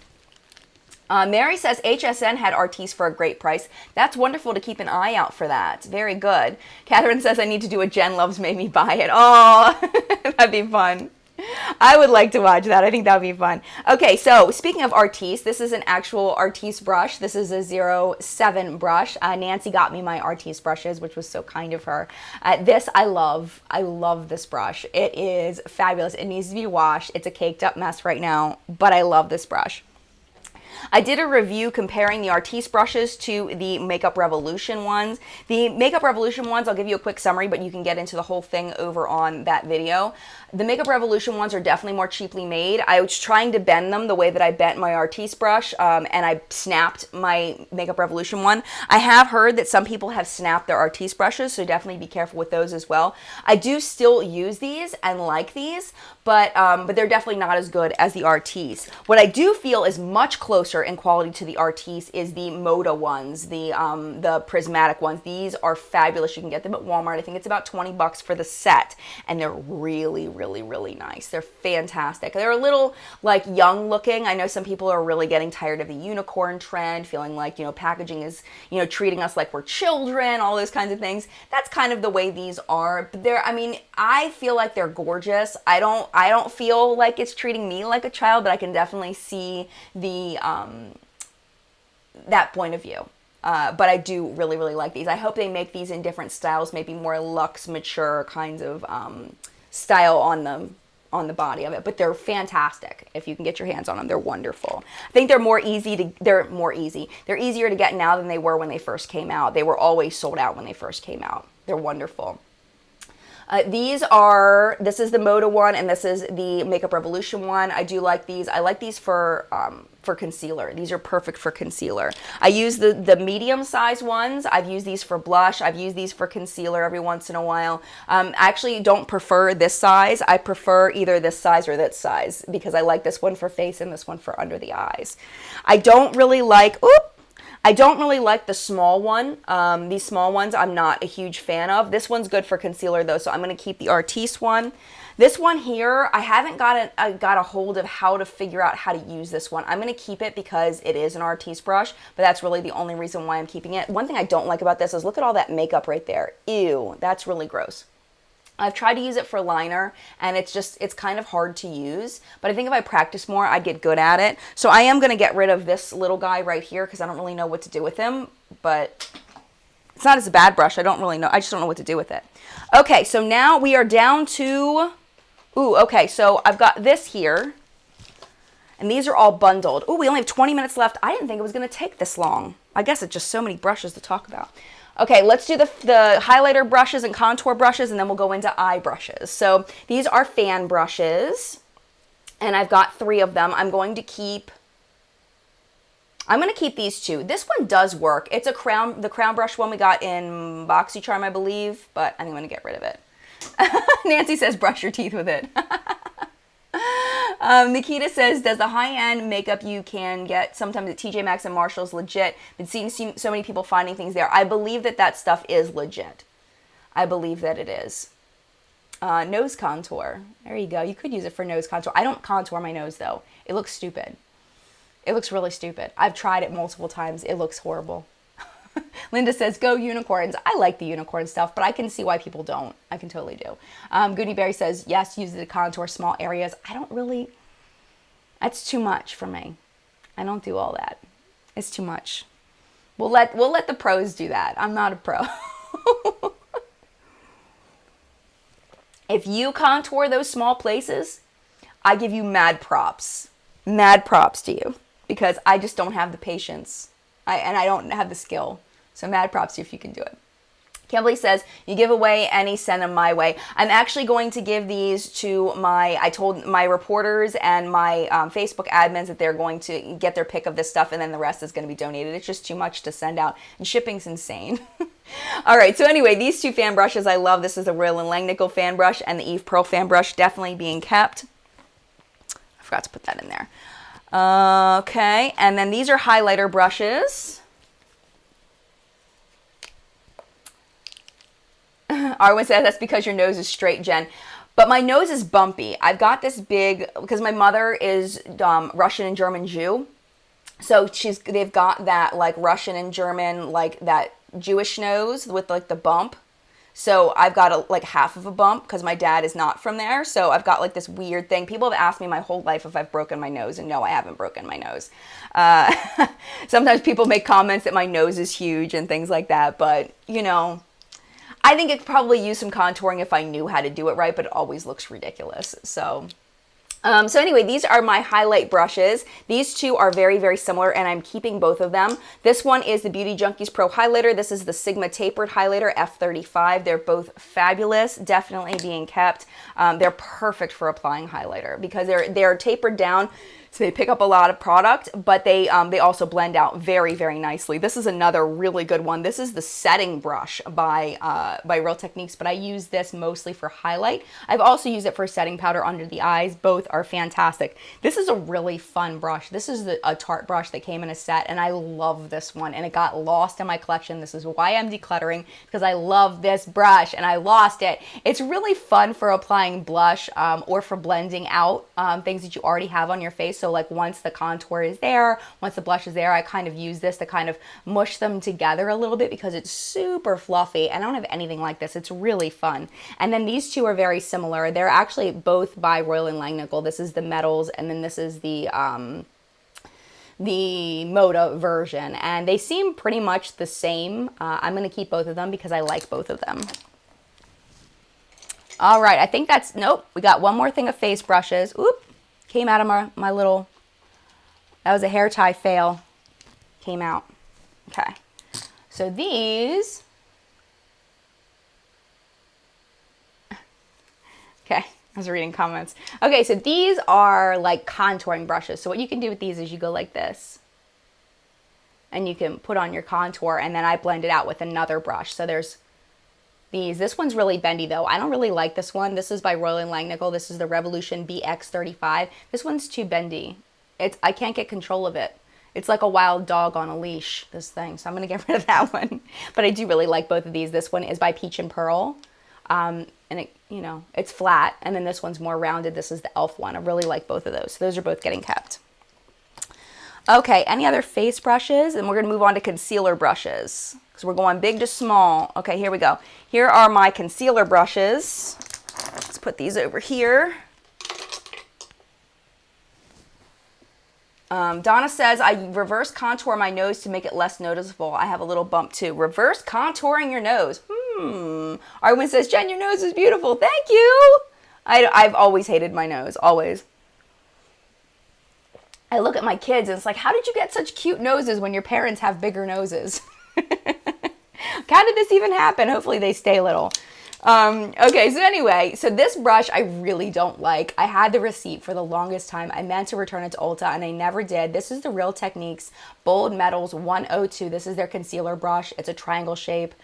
Mary says HSN had Artiste for a great price. That's wonderful to keep an eye out for that. Very good. Catherine says I need to do a Jen Loves made me buy it. Oh, that'd be fun. I would like to watch that. I think that would be fun. Okay, so speaking of Artiste, this is an actual Artiste brush. This is a 07 brush. Nancy got me my Artiste brushes, which was so kind of her. This I love. I love this brush. It is fabulous. It needs to be washed. It's a caked up mess right now, but I love this brush. I did a review comparing the Artiste brushes to the Makeup Revolution ones. The Makeup Revolution ones, I'll give you a quick summary, but you can get into the whole thing over on that video. The Makeup Revolution ones are definitely more cheaply made. I was trying to bend them the way that I bent my Artiste brush, and I snapped my Makeup Revolution one. I have heard that some people have snapped their Artiste brushes, so definitely be careful with those as well. I do still use these and like these, but they're definitely not as good as the Artiste. What I do feel is much closer in quality to the Artiste is the Moda ones, the prismatic ones. These are fabulous. You can get them at Walmart. I think it's about 20 bucks for the set, and they're really, really, really nice. They're fantastic. They're a little like young looking. I know some people are really getting tired of the unicorn trend, feeling like, packaging is, treating us like we're children, all those kinds of things. That's kind of the way these are. But I feel like they're gorgeous. I don't feel like it's treating me like a child, but I can definitely see that point of view. But I do really, really like these. I hope they make these in different styles, maybe more luxe, mature kinds of style on the body of it. But they're fantastic if you can get your hands on them. They're wonderful. I think they're easier to get now than they were when they first came out. They were always sold out when they first came out. They're wonderful. This is the Moda one, and this is the Makeup Revolution one. I do like these. I like these for concealer. These are perfect for concealer. I use the medium size ones. I've used these for blush. I've used these for concealer every once in a while. I actually don't prefer this size. I prefer either this size or that size because I like this one for face and this one for under the eyes. I don't really like the small one. These small ones I'm not a huge fan of. This one's good for concealer though, so I'm going to keep the Artiste one. This one here, I haven't got a hold of how to figure out how to use this one. I'm going to keep it because it is an artiste brush, but that's really the only reason why I'm keeping it. One thing I don't like about this is look at all that makeup right there. Ew, that's really gross. I've tried to use it for liner, and it's kind of hard to use, but I think if I practice more, I'd get good at it. So I am going to get rid of this little guy right here because I don't really know what to do with him, but it's not as a bad brush. I don't really know. I just don't know what to do with it. Okay, so now we are down to, okay, so I've got this here, and these are all bundled. Ooh, we only have 20 minutes left. I didn't think it was going to take this long. I guess it's just so many brushes to talk about. Okay, let's do the highlighter brushes and contour brushes, and then we'll go into eye brushes. So these are fan brushes, and I've got 3 of them. I'm going to keep these 2. This one does work. It's the crown brush one we got in BoxyCharm, I believe, but I'm going to get rid of it. Nancy says brush your teeth with it. Nikita says, does the high-end makeup you can get sometimes at TJ Maxx and Marshall's legit? Been seeing so many people finding things there. I believe that stuff is legit. I believe that it is. Nose contour. There you go. You could use it for nose contour. I don't contour my nose, though. It looks stupid. It looks really stupid. I've tried it multiple times. It looks horrible. Linda says, go unicorns. I like the unicorn stuff, but I can see why people don't. I can totally do. Goody Berry says, yes, use it to contour small areas. I don't really, that's too much for me. I don't do all that. It's too much. We'll let the pros do that. I'm not a pro. If you contour those small places, I give you mad props. Mad props to you, because I just don't have the patience. And I don't have the skill. So mad props to you if you can do it. Kimberly says, you give away any, send them my way. I'm actually going to give these to I told my reporters and my Facebook admins that they're going to get their pick of this stuff, and then the rest is going to be donated. It's just too much to send out, and shipping's insane. All right, so anyway, these 2 fan brushes I love. This is the Royal and Langnickel fan brush and the Eve Pearl fan brush, definitely being kept. I forgot to put that in there. Okay, and then these are highlighter brushes. Arwen says, that's because your nose is straight, Jen. But my nose is bumpy. I've got this big, because my mother is Russian and German Jew. So they've got that like Russian and German, like that Jewish nose with like the bump. So I've got like half of a bump because my dad is not from there. So I've got like this weird thing. People have asked me my whole life if I've broken my nose, and no, I haven't broken my nose. Sometimes people make comments that my nose is huge and things like that. But, you know, I think it could probably use some contouring if I knew how to do it right, but it always looks ridiculous. So anyway, these are my highlight brushes. These 2 are very, very similar, and I'm keeping both of them. This one is the Beauty Junkies Pro Highlighter. This is the Sigma Tapered Highlighter F35. They're both fabulous, definitely being kept. They're perfect for applying highlighter because they're tapered down, so they pick up a lot of product, but they also blend out very, very nicely. This is another really good one. This is the setting brush by Real Techniques, but I use this mostly for highlight. I've also used it for setting powder under the eyes. Both are fantastic. This is a really fun brush. This is a Tarte brush that came in a set, and I love this one, and it got lost in my collection. This is why I'm decluttering, because I love this brush, and I lost it. It's really fun for applying blush or for blending out things that you already have on your face. So like once the contour is there, once the blush is there, I kind of use this to kind of mush them together a little bit because it's super fluffy, and I don't have anything like this. It's really fun. And then these 2 are very similar. They're actually both by Royal and Langnickel. This is the metals, and then this is the Moda version, and they seem pretty much the same. I'm going to keep both of them because I like both of them. All right, I think that's, nope, we got one more thing of face brushes. Oop, came out of my little, that was a hair tie fail. Came out. Okay, so these, okay, I was reading comments. Okay, so these are like contouring brushes. So what you can do with these is you go like this, and you can put on your contour, and then I blend it out with another brush. So there's these. This one's really bendy though. I don't really like this one. This is by Royal and Langnickel. This is the Revolution BX35. This one's too bendy. I can't get control of it. It's like a wild dog on a leash, this thing. So I'm going to get rid of that one. But I do really like both of these. This one is by Peach and Pearl. And you know, it's flat, and then this one's more rounded. This is the e.l.f. one. I really like both of those. So those are both getting kept. Okay, any other face brushes? And we're going to move on to concealer brushes, because we're going big to small. Okay, here we go. Here are my concealer brushes. Let's put these over here. Donna says, I reverse contour my nose to make it less noticeable. I have a little bump too. Reverse contouring your nose. Arwen says, Jen, your nose is beautiful. Thank you. I've always hated my nose, always. I look at my kids and it's like, how did you get such cute noses when your parents have bigger noses? How did this even happen? Hopefully they stay little. Okay, so anyway, so this brush I really don't like. I had the receipt for the longest time. I meant to return it to Ulta and I never did. This is the Real Techniques Bold Metals 102. This is their concealer brush. It's a triangle shape.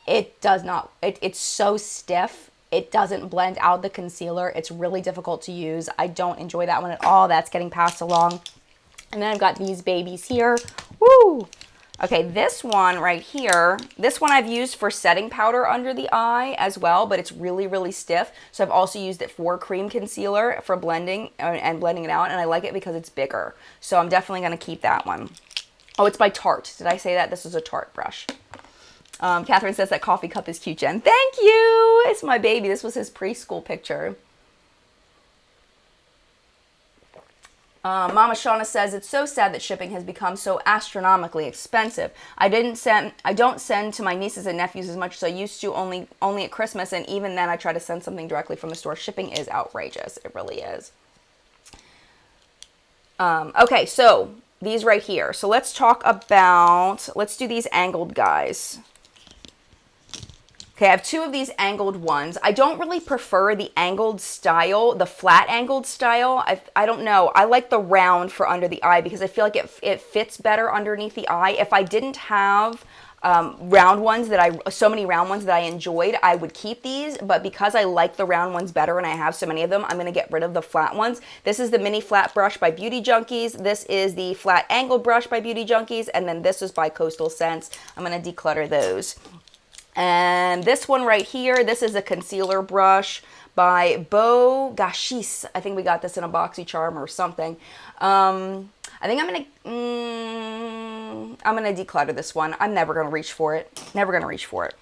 It does not, it's so stiff. It doesn't blend out the concealer. It's really difficult to use. I don't enjoy that one at all. That's getting passed along. And then I've got these babies here. Woo! Okay, this one right here, this one I've used for setting powder under the eye as well, but it's really, really stiff. So I've also used it for cream concealer for blending and blending it out, and I like it because it's bigger. So I'm definitely going to keep that one. Oh, it's by Tarte. Did I say that? This is a Tarte brush. Catherine says that coffee cup is cute, Jen. Thank you! It's my baby. This was his preschool picture. Mama Shauna says, it's so sad that shipping has become so astronomically expensive. I don't send to my nieces and nephews as much as I used to, only at Christmas, and even then I try to send something directly from the store. Shipping is outrageous. It really is. Okay, so these right here. So let's talk about, let's do these angled guys. Okay, I have two of these angled ones. I don't really prefer the angled style, the flat angled style. I don't know. I like the round for under the eye because I feel like it fits better underneath the eye. If I didn't have round ones so many round ones that I enjoyed, I would keep these. But because I like the round ones better and I have so many of them, I'm going to get rid of the flat ones. This is the mini flat brush by Beauty Junkies. This is the flat angled brush by Beauty Junkies. And then this is by Coastal Scents. I'm going to declutter those. And this one right here, this is a concealer brush by Goss. I think we got this in a BoxyCharm or something. I think I'm gonna declutter this one. I'm never gonna reach for it. Never gonna reach for it.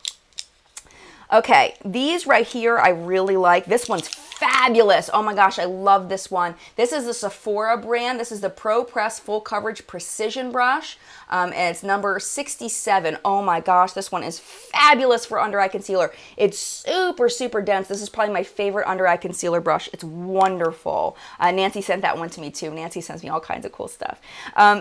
Okay, these right here I really like. This one's fabulous. Oh my gosh, I love this one. This is the Sephora brand. This is the Pro Press Full Coverage Precision Brush. And it's number 67. Oh my gosh, this one is fabulous for under eye concealer. It's super, super dense. This is probably my favorite under eye concealer brush. It's wonderful. Nancy sent that one to me too. Nancy sends me all kinds of cool stuff.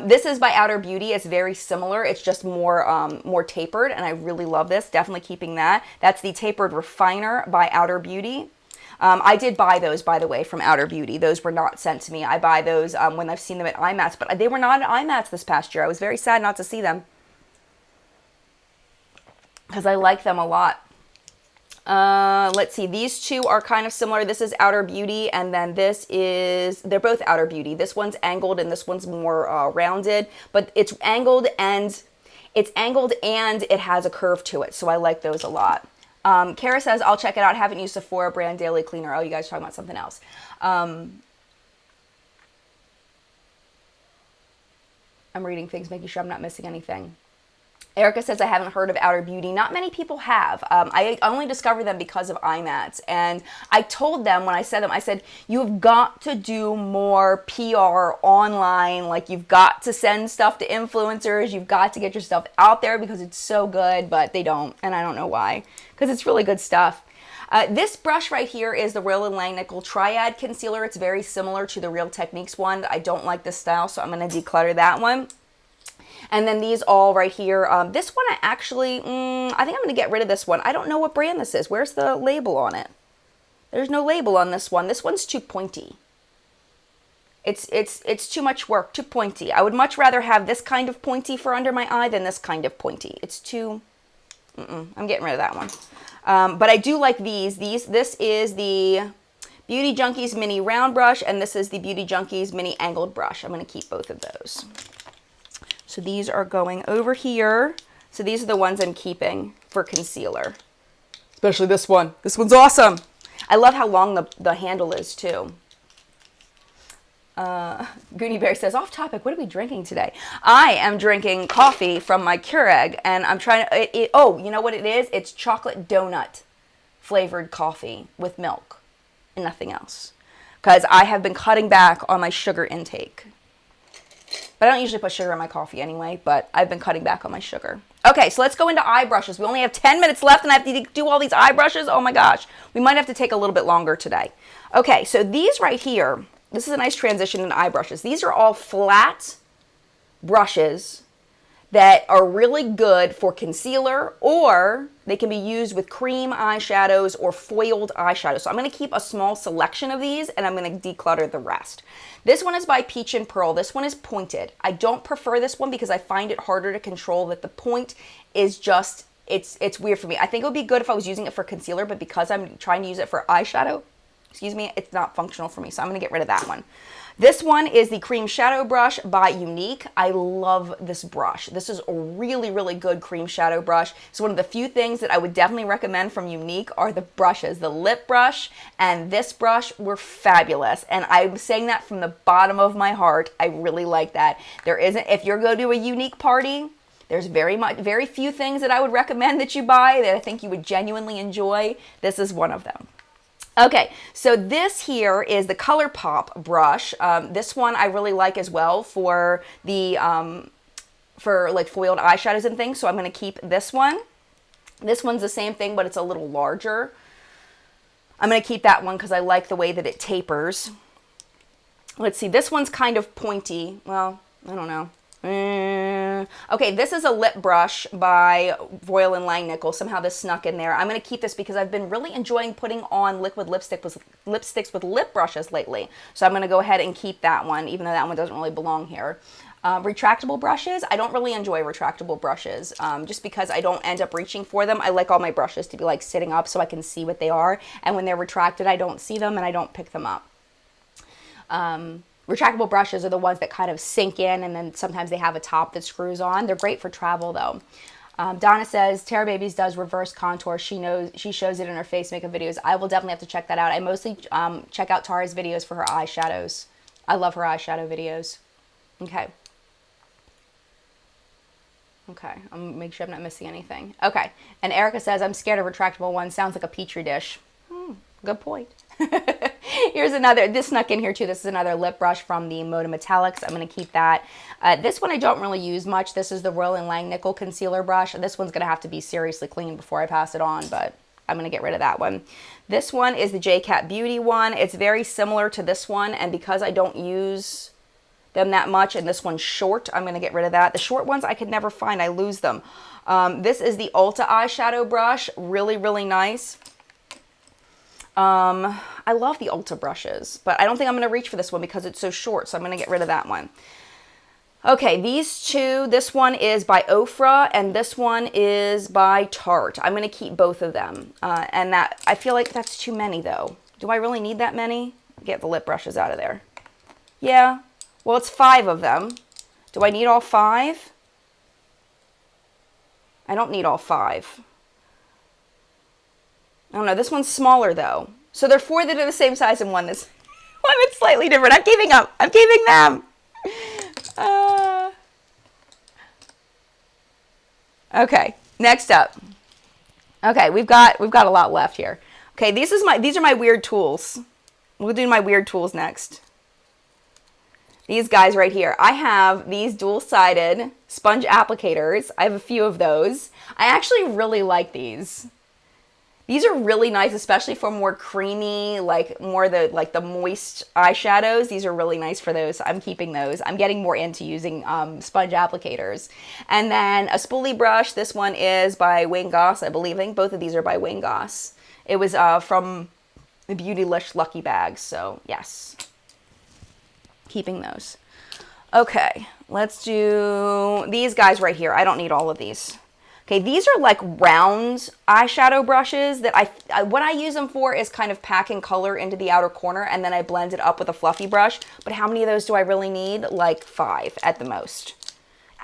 This is by Outer Beauty. It's very similar. It's just more tapered, and I really love this. Definitely keeping that. That's the Tapered Refiner by Outer Beauty. I did buy those, by the way, from Outer Beauty. Those were not sent to me. I buy those when I've seen them at IMATS, but they were not at IMATS this past year. I was very sad not to see them because I like them a lot. Let's see. These two are kind of similar. This is Outer Beauty, and then they're both Outer Beauty. This one's angled and this one's more rounded, but it's angled and it has a curve to it, so I like those a lot. Kara says, I'll check it out. Haven't used Sephora brand daily cleaner. Oh, you guys are talking about something else. I'm reading things, making sure I'm not missing anything. Erica says, I haven't heard of Outer Beauty. Not many people have. I only discovered them because of IMATS. And I told them when I said them, I said, you've got to do more PR online. Like, you've got to send stuff to influencers. You've got to get your stuff out there because it's so good, but they don't. And I don't know why, because it's really good stuff. This brush right here is the Real Langnickel Triad Concealer. It's very similar to the Real Techniques one. I don't like this style, so I'm going to declutter that one. And then these all right here. This one I actually, I think I'm going to get rid of this one. I don't know what brand this is. Where's the label on it? There's no label on this one. This one's too pointy. It's too much work, too pointy. I would much rather have this kind of pointy for under my eye than this kind of pointy. It's too, I'm getting rid of that one. But I do like these. This is the Beauty Junkies Mini Round Brush, and this is the Beauty Junkies Mini Angled Brush. I'm going to keep both of those. So these are going over here. So these are the ones I'm keeping for concealer. Especially this one. This one's awesome. I love how long the handle is too. Goonie Bear says, off topic, what are we drinking today? I am drinking coffee from my Keurig, and I'm trying to, oh, you know what it is? It's chocolate donut flavored coffee with milk and nothing else. Because I have been cutting back on my sugar intake. But I don't usually put sugar in my coffee anyway, but I've been cutting back on my sugar. Okay, so let's go into eye brushes. We only have 10 minutes left and I have to do all these eye brushes. Oh my gosh. We might have to take a little bit longer today. Okay, so these right here, this is a nice transition in eye brushes. These are all flat brushes that are really good for concealer, or they can be used with cream eyeshadows or foiled eyeshadows. So I'm going to keep a small selection of these and I'm going to declutter the rest. This one is by Peach and Pearl. This one is pointed. I don't prefer this one because I find it harder to control, that the point is just, it's weird for me. I think it would be good if I was using it for concealer, but because I'm trying to use it for eyeshadow, excuse me, it's not functional for me. So I'm going to get rid of that one. This one is the Cream Shadow Brush by Unique. I love this brush. This is a really, really good cream shadow brush. It's one of the few things that I would definitely recommend from Unique are the brushes. The lip brush and this brush were fabulous. And I'm saying that from the bottom of my heart. I really like that. There isn't, if you're going to a Unique party, there's very few things that I would recommend that you buy that I think you would genuinely enjoy. This is one of them. Okay, so this here is the ColourPop brush. This one I really like as well for the for like foiled eyeshadows and things. So I'm going to keep this one. This one's the same thing, but it's a little larger. I'm going to keep that one because I like the way that it tapers. Let's see, this one's kind of pointy. Well, I don't know. Okay, this is a lip brush by Royal and Langnickel. Somehow this snuck in there. I'm going to keep this because I've been really enjoying putting on liquid lipsticks with lip brushes lately. So I'm going to go ahead and keep that one, even though that one doesn't really belong here. Retractable brushes. I don't really enjoy retractable brushes just because I don't end up reaching for them. I like all my brushes to be like sitting up so I can see what they are. And when they're retracted, I don't see them and I don't pick them up. Retractable brushes are the ones that kind of sink in and then sometimes they have a top that screws on. They're great for travel though. Donna says, Tara Babies does reverse contour. She shows it in her face makeup videos. I will definitely have to check that out. I mostly check out Tara's videos for her eyeshadows. I love her eyeshadow videos. Okay. Okay, I'm gonna make sure I'm not missing anything. Okay, and Erica says, I'm scared of retractable ones. Sounds like a petri dish. Good point. Here's another, this snuck in here too. This is another lip brush from the Moda Metallics. I'm going to keep that. This one I don't really use much. This is the Royal and Langnickel concealer brush. This one's going to have to be seriously clean before I pass it on, but I'm going to get rid of that one. This one is the J-Cat Beauty one. It's very similar to this one, and because I don't use them that much, and this one's short, I'm going to get rid of that. The short ones I could never find. I lose them. This is the Ulta eyeshadow brush. Really, really nice. I love the Ulta brushes, but I don't think I'm going to reach for this one because it's so short, so I'm going to get rid of that one. Okay, these two, this one is by Ofra, and this one is by Tarte. I'm going to keep both of them, and that, I feel like that's too many, though. Do I really need that many? Get the lip brushes out of there. Yeah, well, it's 5 of them. Do I need all 5? I don't need all 5. I don't know, this one's smaller though. So there are 4 that are the same size and one that's slightly different. I'm giving up. I'm giving them. Okay, next up. Okay, we've got a lot left here. Okay, these are my weird tools. We'll do my weird tools next. These guys right here. I have these dual-sided sponge applicators. I have a few of those. I actually really like these. These are really nice, especially for more creamy, like more the moist eyeshadows. These are really nice for those. I'm keeping those. I'm getting more into using sponge applicators. And then a spoolie brush. This one is by Goss, I believe. I think both of these are by Goss. It was from the Beautylish Lucky Bags. So yes, keeping those. Okay, let's do these guys right here. I don't need all of these. Okay, these are like round eyeshadow brushes that what I use them for is kind of packing color into the outer corner, and then I blend it up with a fluffy brush. But how many of those do I really need? Like 5 at the most.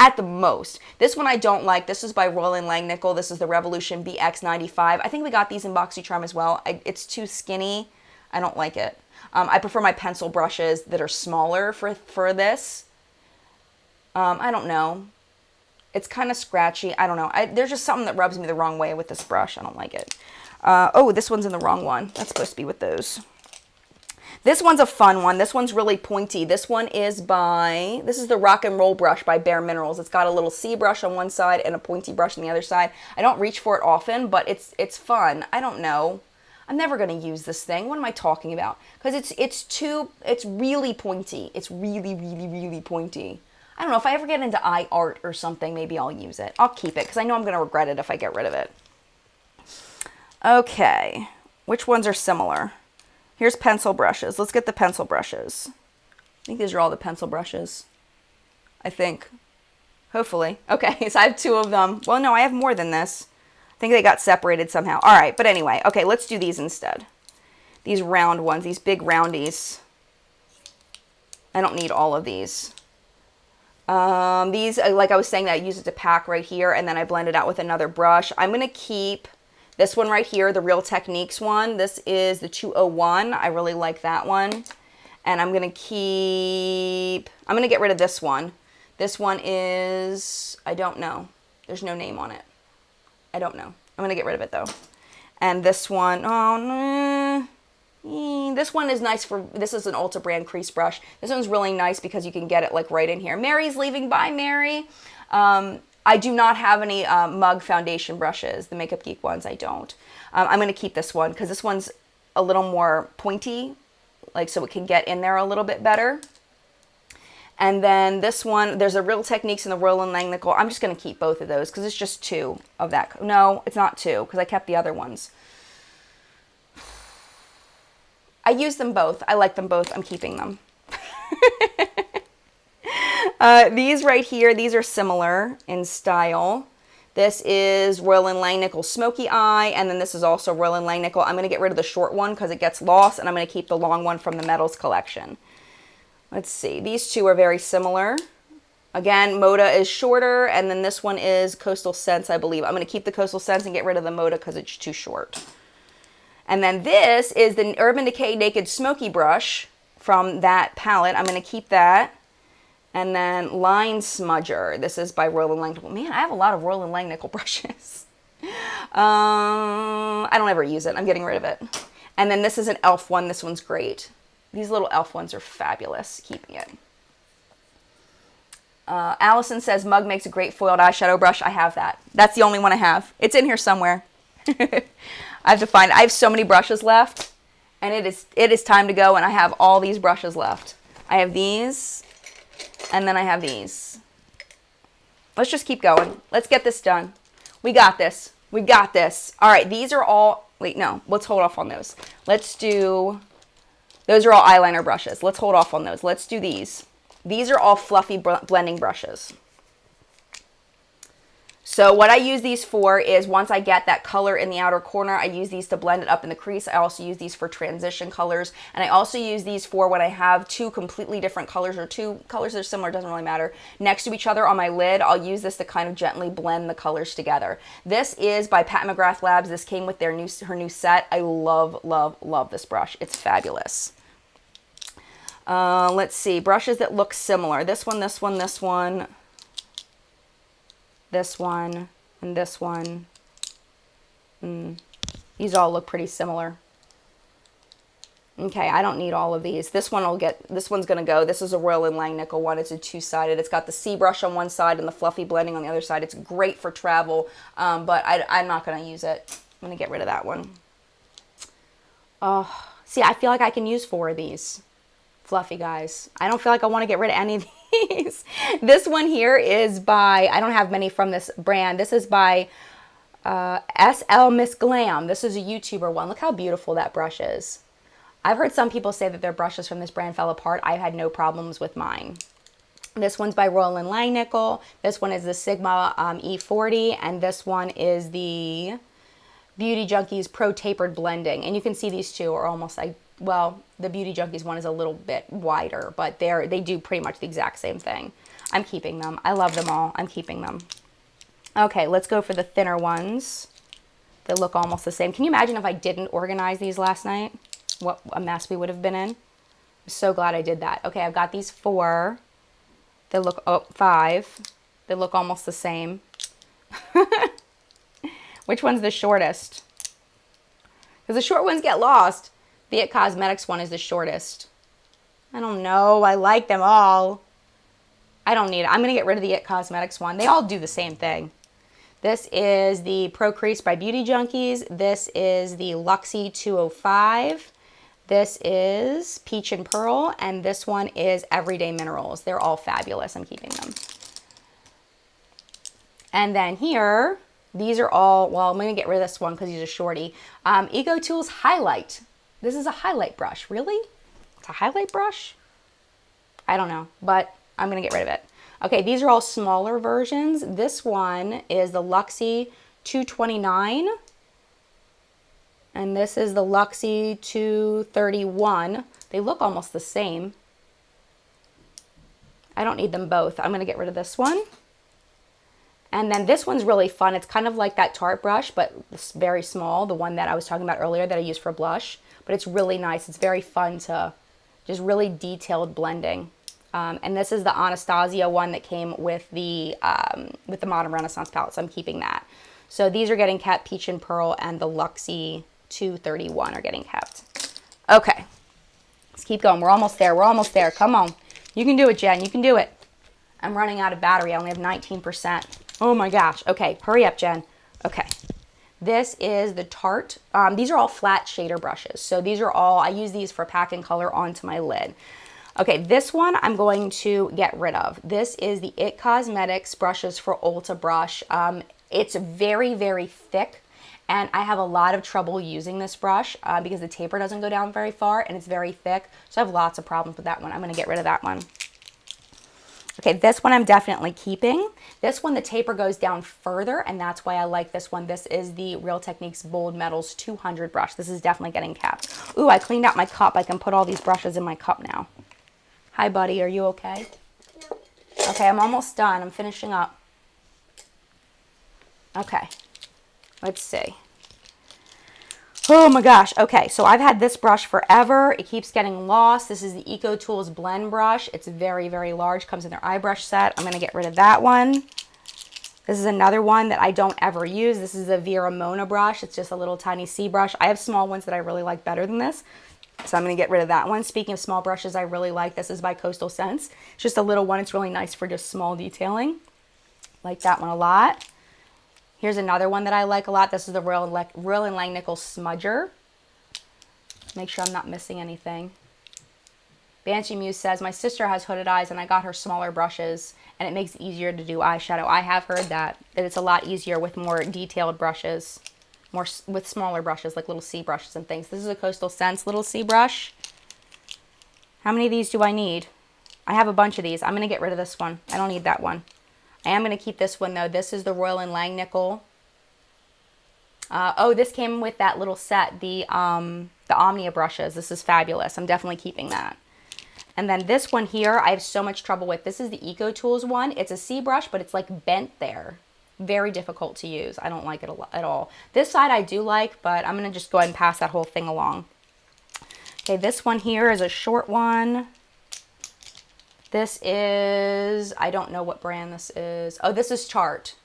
at the most. This one I don't like. This is by Roland Langnickel. This is the Revolution BX95. I think we got these in BoxyCharm as well. It's too skinny. I don't like it. I prefer my pencil brushes that are smaller for this. I don't know. It's kind of scratchy. I don't know. There's just something that rubs me the wrong way with this brush. I don't like it. Oh, this one's in the wrong one. That's supposed to be with those. This one's a fun one. This one's really pointy. This one is this is the Rock and Roll brush by Bare Minerals. It's got a little C brush on one side and a pointy brush on the other side. I don't reach for it often, but it's fun. I don't know. I'm never going to use this thing. What am I talking about? Because it's really pointy. It's really, really, really pointy. I don't know. If I ever get into eye art or something, maybe I'll use it. I'll keep it because I know I'm going to regret it if I get rid of it. Okay. Which ones are similar? Here's pencil brushes. Let's get the pencil brushes. I think these are all the pencil brushes. I think. Hopefully. Okay, so I have 2 of them. Well, no, I have more than this. I think they got separated somehow. All right, but anyway. Okay, let's do these instead. These round ones, these big roundies. I don't need all of these. These, like I was saying, that I use it to pack right here, and then I blend it out with another brush. I'm going to keep this one right here, the Real Techniques one. This is the 201. I really like that one. And I'm going to get rid of this one. This one is, I don't know. There's no name on it. I don't know. I'm going to get rid of it though. And this one, this one is nice this is an Ulta brand crease brush. This one's really nice because you can get it like right in here. Mary's leaving. Bye, Mary. I do not have any Mug foundation brushes, the Makeup Geek ones. I don't. I'm going to keep this one because this one's a little more pointy, like so it can get in there a little bit better. And then this one, there's a Real Techniques and the Roland Langnickel. I'm just going to keep both of those because it's just 2 of that. No, it's not 2 because I kept the other ones. I use them both. I like them both. I'm keeping them. These right here, these are similar in style. This is Roland Langnickel Smoky Eye, and then this is also Roland Langnickel. I'm going to get rid of the short one because it gets lost, and I'm going to keep the long one from the Metals collection. Let's see. These 2 are very similar. Again, Moda is shorter, and then this one is Coastal Scents, I believe. I'm going to keep the Coastal Scents and get rid of the Moda because it's too short. And then this is the Urban Decay Naked Smoky brush from that palette. I'm going to keep that. And then Line Smudger. This is by Roland Langnickel. Man, I have a lot of Roland Langnickel brushes. I don't ever use it. I'm getting rid of it. And then this is an e.l.f. one. This one's great. These little e.l.f. ones are fabulous. Keeping it. Allison says, Mug makes a great foiled eyeshadow brush. I have that. That's the only one I have. It's in here somewhere. I have to find it. I have so many brushes left. And it is time to go. And I have all these brushes left. I have these. And then I have these. Let's just keep going. Let's get this done. We got this. We got this. All right, these are all, wait, no, let's hold off on those. Let's do, those are all eyeliner brushes. Let's hold off on those. Let's do these. These are all fluffy blending brushes. So what I use these for is once I get that color in the outer corner, I use these to blend it up in the crease. I also use these for transition colors. And I also use these for when I have 2 completely different colors or 2 colors that are similar, doesn't really matter, next to each other on my lid. I'll use this to kind of gently blend the colors together. This is by Pat McGrath Labs. This came with her new set. I love, love, love this brush. It's fabulous. Let's see, brushes that look similar. This one, this one, this one. This one, and this one. These all look pretty similar. Okay, I don't need all of these. This one's gonna go. This is a Roland Langnickel one. It's a 2-sided. It's got the C brush on one side and the fluffy blending on the other side. It's great for travel, but I'm not gonna use it. I'm gonna get rid of that one. See, I feel like I can use 4 of these. Fluffy guys. I don't feel like I want to get rid of any of these. This one here is by, I don't have many from this brand. This is by SL Miss Glam. This is a YouTuber one. Look how beautiful that brush is. I've heard some people say that their brushes from this brand fell apart. I've had no problems with mine. This one's by Roland Langnickel. This one is the Sigma E40. And this one is the Beauty Junkies Pro Tapered Blending. And you can see these 2 are almost well, the Beauty Junkies one is a little bit wider, but they do pretty much the exact same thing. I'm keeping them. I love them all. I'm keeping them. Okay, let's go for the thinner ones. They look almost the same. Can you imagine if I didn't organize these last night? What a mess we would have been in. I'm so glad I did that. Okay, I've got these 4. They look, 5. They look almost the same. Which one's the shortest? Because the short ones get lost. The It Cosmetics one is the shortest. I don't know. I like them all. I don't need it. I'm going to get rid of the It Cosmetics one. They all do the same thing. This is the Pro Crease by Beauty Junkies. This is the Luxe 205. This is Peach and Pearl. And this one is Everyday Minerals. They're all fabulous. I'm keeping them. And then here, these are all, well, I'm going to get rid of this one because he's a shorty. Ecotools Highlight. This is a highlight brush. Really? It's a highlight brush? I don't know, but I'm going to get rid of it. Okay, these are all smaller versions. This one is the Luxe 229. And this is the Luxe 231. They look almost the same. I don't need them both. I'm going to get rid of this one. And then this one's really fun. It's kind of like that Tarte brush, but it's very small. The one that I was talking about earlier that I use for blush. But it's really nice. It's very fun to just really detailed blending. And this is the Anastasia one that came with the Modern Renaissance palette. So I'm keeping that. So these are getting kept. Peach and Pearl and the Luxe 231 are getting kept. Okay. Let's keep going. We're almost there. We're almost there. Come on. You can do it, Jen. You can do it. I'm running out of battery. I only have 19%. Oh my gosh. Okay, hurry up, Jen. Okay. This is the Tarte. These are all flat shader brushes. So these are all, I use these for packing color onto my lid. Okay, this one I'm going to get rid of. This is the It Cosmetics brushes for Ulta brush. It's very, very thick. And I have a lot of trouble using this brush because the taper doesn't go down very far and it's very thick. So I have lots of problems with that one. I'm going to get rid of that one. Okay, this one I'm definitely keeping. This one, the taper goes down further, and that's why I like this one. This is the Real Techniques Bold Metals 200 brush. This is definitely getting kept. Ooh, I cleaned out my cup. I can put all these brushes in my cup now. Hi, buddy. Are you okay? No. Okay, I'm almost done. I'm finishing up. Okay, let's see. Oh my gosh. Okay, so I've had this brush forever. It keeps getting lost. This is the Ecotools blend brush. It's very, very large. Comes in their eye brush set. I'm going to get rid of that one. This is another one that I don't ever use. This is a Vera Mona brush. It's just a little tiny C brush. I have small ones that I really like better than this. So I'm going to get rid of that one. Speaking of small brushes, I really like this. This is by Coastal Scents. It's just a little one. It's really nice for just small detailing. Like that one a lot. Here's another one that I like a lot. This is the Royal and Langnickel Smudger. Make sure I'm not missing anything. Banshee Muse says, my sister has hooded eyes and I got her smaller brushes and it makes it easier to do eyeshadow. I have heard that it's a lot easier with more detailed brushes, with smaller brushes like little C brushes and things. This is a Coastal Scents little C brush. How many of these do I need? I have a bunch of these. I'm going to get rid of this one. I don't need that one. I am going to keep this one though. This is the Royal and Langnickel. Oh, this came with that little set, the Omnia brushes. This is fabulous. I'm definitely keeping that. And then this one here, I have so much trouble with. This is the Ecotools one. It's a C brush, but it's like bent there. Very difficult to use. I don't like it at all. This side I do like, but I'm going to just go ahead and pass that whole thing along. Okay, this one here is a short one. This is, I don't know what brand this is. Oh, this is Tarte.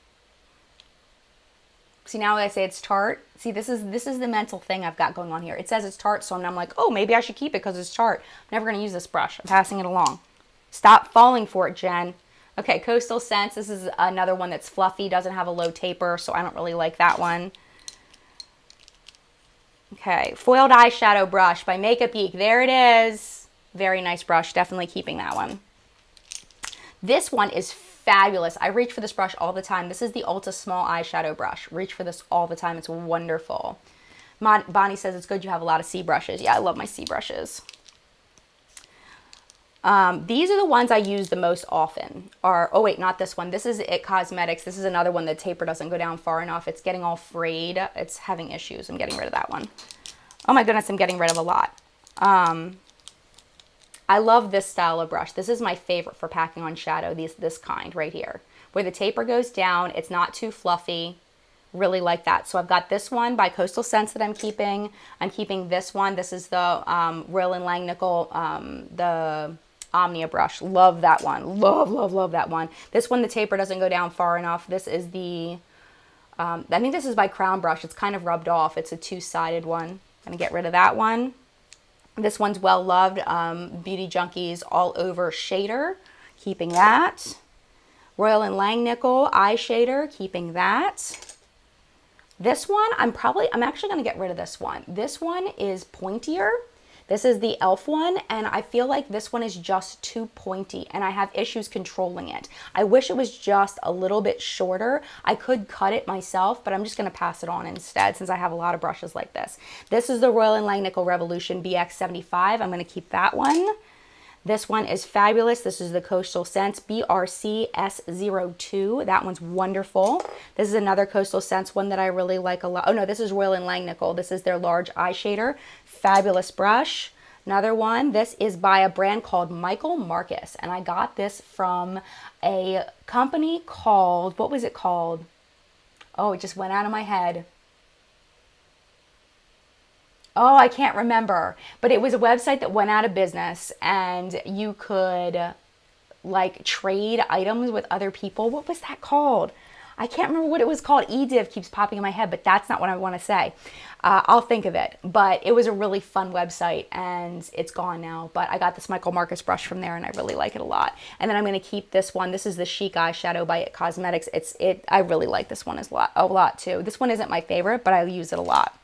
See, now I say it's Tarte. See, this is the mental thing I've got going on here. It says it's Tarte, so I'm like, oh, maybe I should keep it because it's Tarte. I'm never going to use this brush. I'm passing it along. Stop falling for it, Jen. Okay, Coastal Scents. This is another one that's fluffy, doesn't have a low taper, so I don't really like that one. Okay, Foiled Eyeshadow Brush by Makeup Geek. There it is. Very nice brush. Definitely keeping that one. This one is fabulous. I reach for this brush all the time. This is the Ulta Small Eyeshadow Brush. Reach for this all the time. It's wonderful. Bonnie says it's good you have a lot of C brushes. Yeah, I love my C brushes. These are the ones I use the most often. Oh wait, not this one. This is It Cosmetics. This is another one. The taper doesn't go down far enough. It's getting all frayed. It's having issues. I'm getting rid of that one. Oh my goodness, I'm getting rid of a lot. I love this style of brush. This is my favorite for packing on shadow, this kind right here, where the taper goes down. It's not too fluffy. Really like that. So I've got this one by Coastal Scents that I'm keeping. I'm keeping this one. This is the Royal and Langnickel, the Omnia brush. Love that one. Love, love, love that one. This one, the taper doesn't go down far enough. This is the, I think this is by Crown Brush. It's kind of rubbed off. It's a two-sided one. I'm going to get rid of that one. This one's well loved. Beauty Junkies All Over Shader. Keeping that. Royal and Langnickel Eye Shader. Keeping that. This one, I'm actually going to get rid of this one. This one is pointier. This is the e.l.f. one, and I feel like this one is just too pointy, and I have issues controlling it. I wish it was just a little bit shorter. I could cut it myself, but I'm just going to pass it on instead since I have a lot of brushes like this. This is the Royal and Langnickel Revolution BX75. I'm going to keep that one. This one is fabulous. This is the Coastal Scents BRC S02. That one's wonderful. This is another Coastal Scents one that I really like a lot. Oh no, this is Royal and Langnickel. This is their large eye shader. Fabulous brush. Another one, this is by a brand called Michael Marcus. And I got this from a company called, what was it called? Oh, it just went out of my head. Oh, I can't remember, but it was a website that went out of business and you could like trade items with other people. What was that called? I can't remember what it was called. eDiv keeps popping in my head, but that's not what I want to say. I'll think of it, but it was a really fun website and it's gone now, but I got this Michael Marcus brush from there and I really like it a lot. And then I'm going to keep this one. This is the Chic Eyeshadow by It Cosmetics. I really like this one a lot too. This one isn't my favorite, but I use it a lot.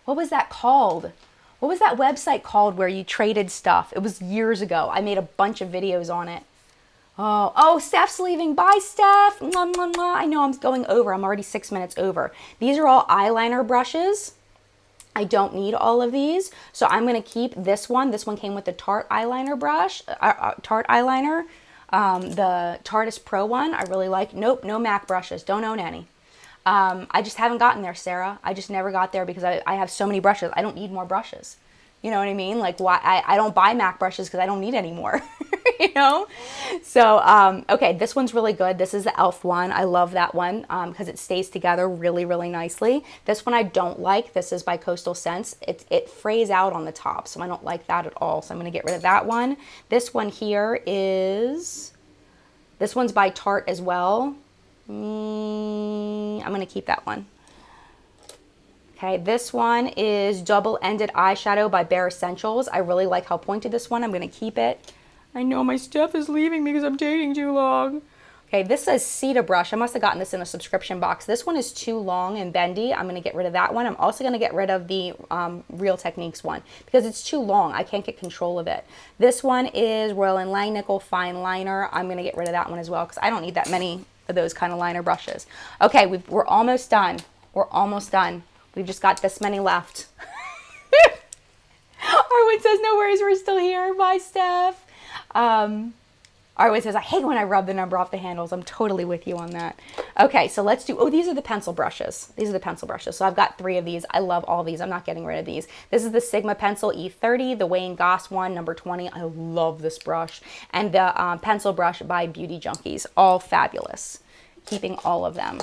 What was that called? What was that website called where you traded stuff? It was years ago. I made a bunch of videos on it. Oh, Steph's leaving. Bye, Steph. Mwah, mwah, mwah. I know I'm going over. I'm already 6 minutes over. These are all eyeliner brushes. I don't need all of these. So I'm going to keep this one. This one came with the Tarte eyeliner brush, Tarte eyeliner. The Tarteist Pro one, I really like. Nope, no MAC brushes. Don't own any. I just haven't gotten there, Sarah. I just never got there because I have so many brushes. I don't need more brushes. You know what I mean? Like, why I don't buy MAC brushes because I don't need any more, you know? So, okay, this one's really good. This is the e.l.f. one. I love that one because it stays together really, really nicely. This one I don't like. This is by Coastal Scents. It frays out on the top, so I don't like that at all. So I'm going to get rid of that one. This one here is, this one's by Tarte as well. I'm going to keep that one. Okay, this one is Double-Ended Eyeshadow by Bare Essentials. I really like how pointed this one. I'm going to keep it. I know my stuff is leaving because I'm taking too long. Okay, this says Cedar Brush. I must have gotten this in a subscription box. This one is too long and bendy. I'm going to get rid of that one. I'm also going to get rid of the Real Techniques one because it's too long. I can't get control of it. This one is Royal and Langnickel Fine Liner. I'm going to get rid of that one as well because I don't need that many of those kind of liner brushes. Okay, we're almost done. We're almost done. We've just got this many left. Arwen says, no worries, we're still here. Bye, Steph. Arwen says, I hate when I rub the number off the handles. I'm totally with you on that. Okay, so let's do, oh, these are the pencil brushes. These are the pencil brushes. So I've got 3 of these. I love all these. I'm not getting rid of these. This is the Sigma Pencil E30, the Wayne Goss one, number 20. I love this brush. And the pencil brush by Beauty Junkies. All fabulous. Keeping all of them.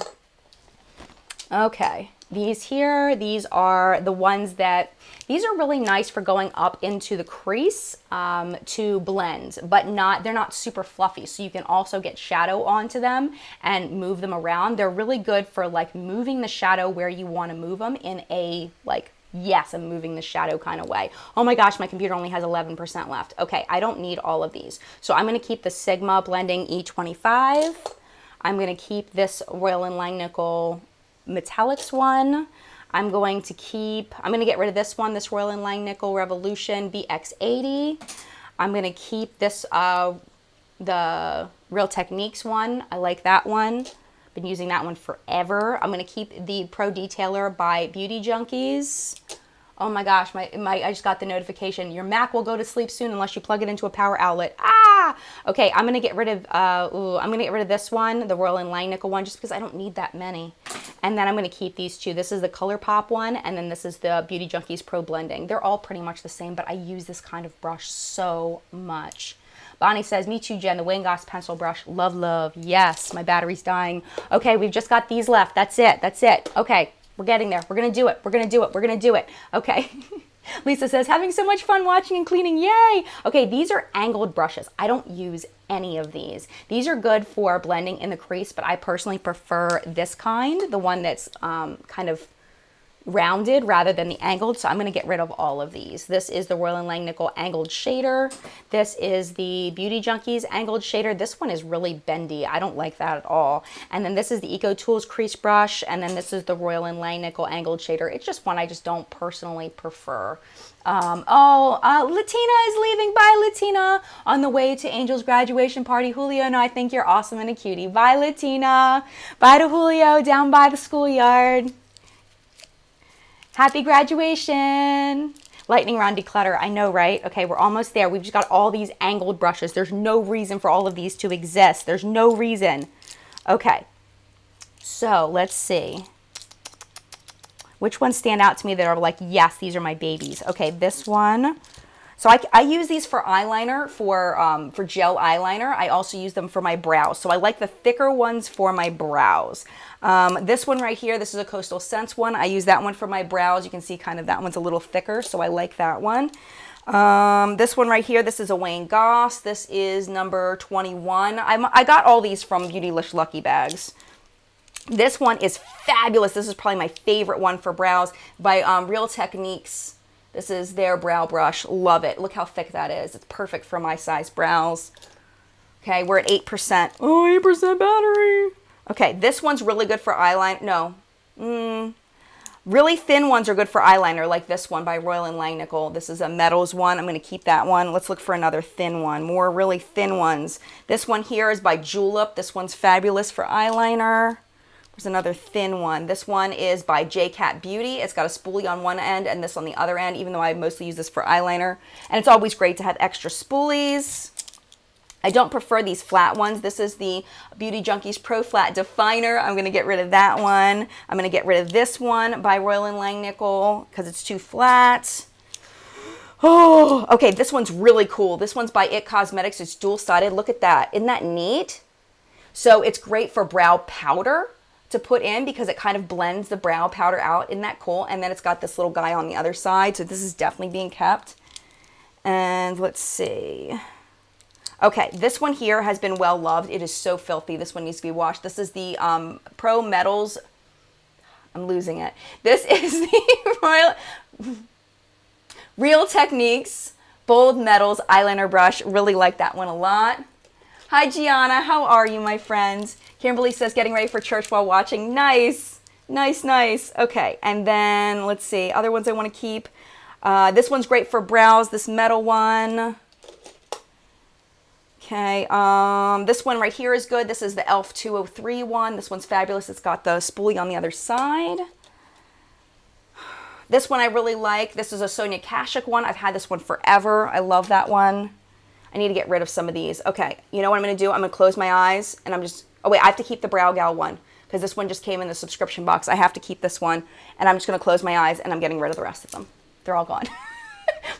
Okay. These here, these are the ones that, these are really nice for going up into the crease to blend, but they're not super fluffy. So you can also get shadow onto them and move them around. They're really good for like moving the shadow where you want to move them in a like, yes, I'm moving the shadow kind of way. Oh my gosh, my computer only has 11% left. Okay, I don't need all of these. So I'm going to keep the Sigma Blending E25. I'm going to keep this Royal and Langnickel Metallics one. I'm going to get rid of this one, this Royal and Langnickel Revolution BX80. I'm going to keep this, the Real Techniques one. I like that one. Been using that one forever. I'm going to keep the Pro Detailer by Beauty Junkies. Oh my gosh, I just got the notification. Your Mac will go to sleep soon unless you plug it into a power outlet. Ah! Okay, I'm gonna get rid of this one, the Royal and Langnickel one, just because I don't need that many. And then I'm gonna keep these two. This is the ColourPop one, and then this is the Beauty Junkies Pro Blending. They're all pretty much the same, but I use this kind of brush so much. Bonnie says, me too, Jen, the Goss pencil brush. Love, love. Yes, my battery's dying. Okay, we've just got these left. That's it. That's it. Okay, we're getting there. We're going to do it. We're going to do it. We're going to do it. Okay. Lisa says, having so much fun watching and cleaning. Yay. Okay, these are angled brushes. I don't use any of these. These are good for blending in the crease, but I personally prefer this kind, the one that's kind of rounded rather than the angled, so I'm going to get rid of all of these. This is the Royal and Langnickel angled shader. This is the Beauty Junkies angled shader. This one is really bendy. I don't like that at all. And then this is the Ecotools crease brush, and then this is the Royal and Langnickel angled shader. It's just one I just don't personally prefer. Latina is leaving. Bye, Latina. On the way to Angel's graduation party. Julio and I think you're awesome and a cutie. Bye, Latina. Bye to Julio down by the schoolyard. Happy graduation. Lightning round declutter. I know, right? Okay, we're almost there. We've just got all these angled brushes. There's no reason for all of these to exist. There's no reason. Okay, so let's see. Which ones stand out to me that are like, yes, these are my babies. Okay, this one. So I use these for eyeliner, for gel eyeliner. I also use them for my brows. So I like the thicker ones for my brows. This one right here, this is a Coastal Scents one. I use that one for my brows. You can see kind of that one's a little thicker, so I like that one. This one right here, this is a Wayne Goss. This is number 21. I got all these from Beautylish Lucky Bags. This one is fabulous. This is probably my favorite one for brows by Real Techniques. This is their brow brush. Love it. Look how thick that is. It's perfect for my size brows. Okay, we're at 8%. Oh, 8% battery. Okay, this one's really good for eyeliner. No. Really thin ones are good for eyeliner, like this one by Royal and Langnickel. This is a Metals one. I'm going to keep that one. Let's look for another thin one. More really thin ones. This one here is by Julep. This one's fabulous for eyeliner. There's another thin one. This one is by J-Cat Beauty. It's got a spoolie on one end and this on the other end, even though I mostly use this for eyeliner. And it's always great to have extra spoolies. I don't prefer these flat ones. This is the Beauty Junkies Pro Flat Definer. I'm going to get rid of that one. I'm going to get rid of this one by Royal and Langnickel because it's too flat. Oh, okay, this one's really cool. This one's by It Cosmetics. It's dual-sided. Look at that. Isn't that neat? So it's great for brow powder to put in because it kind of blends the brow powder out. Isn't that cool? And then it's got this little guy on the other side. So this is definitely being kept. And let's see. Okay, this one here has been well loved. It is so filthy. This one needs to be washed. This is the Pro Metals. I'm losing it. This is the Real Techniques Bold Metals Eyeliner Brush. Really like that one a lot. Hi, Gianna. How are you, my friends? Kimberly says, getting ready for church while watching. Nice. Nice, nice. Okay, and then let's see. Other ones I want to keep. This one's great for brows, this metal one. Okay, this one right here is good. This is the e.l.f. 203 one. This one's fabulous. It's got the spoolie on the other side. This one I really like. This is a Sonia Kashuk one. I've had this one forever. I love that one. I need to get rid of some of these. Okay, you know what I'm going to do? I'm going to close my eyes and I'm just... Oh, wait, I have to keep the Brow Gal one because this one just came in the subscription box. I have to keep this one and I'm just going to close my eyes and I'm getting rid of the rest of them. They're all gone.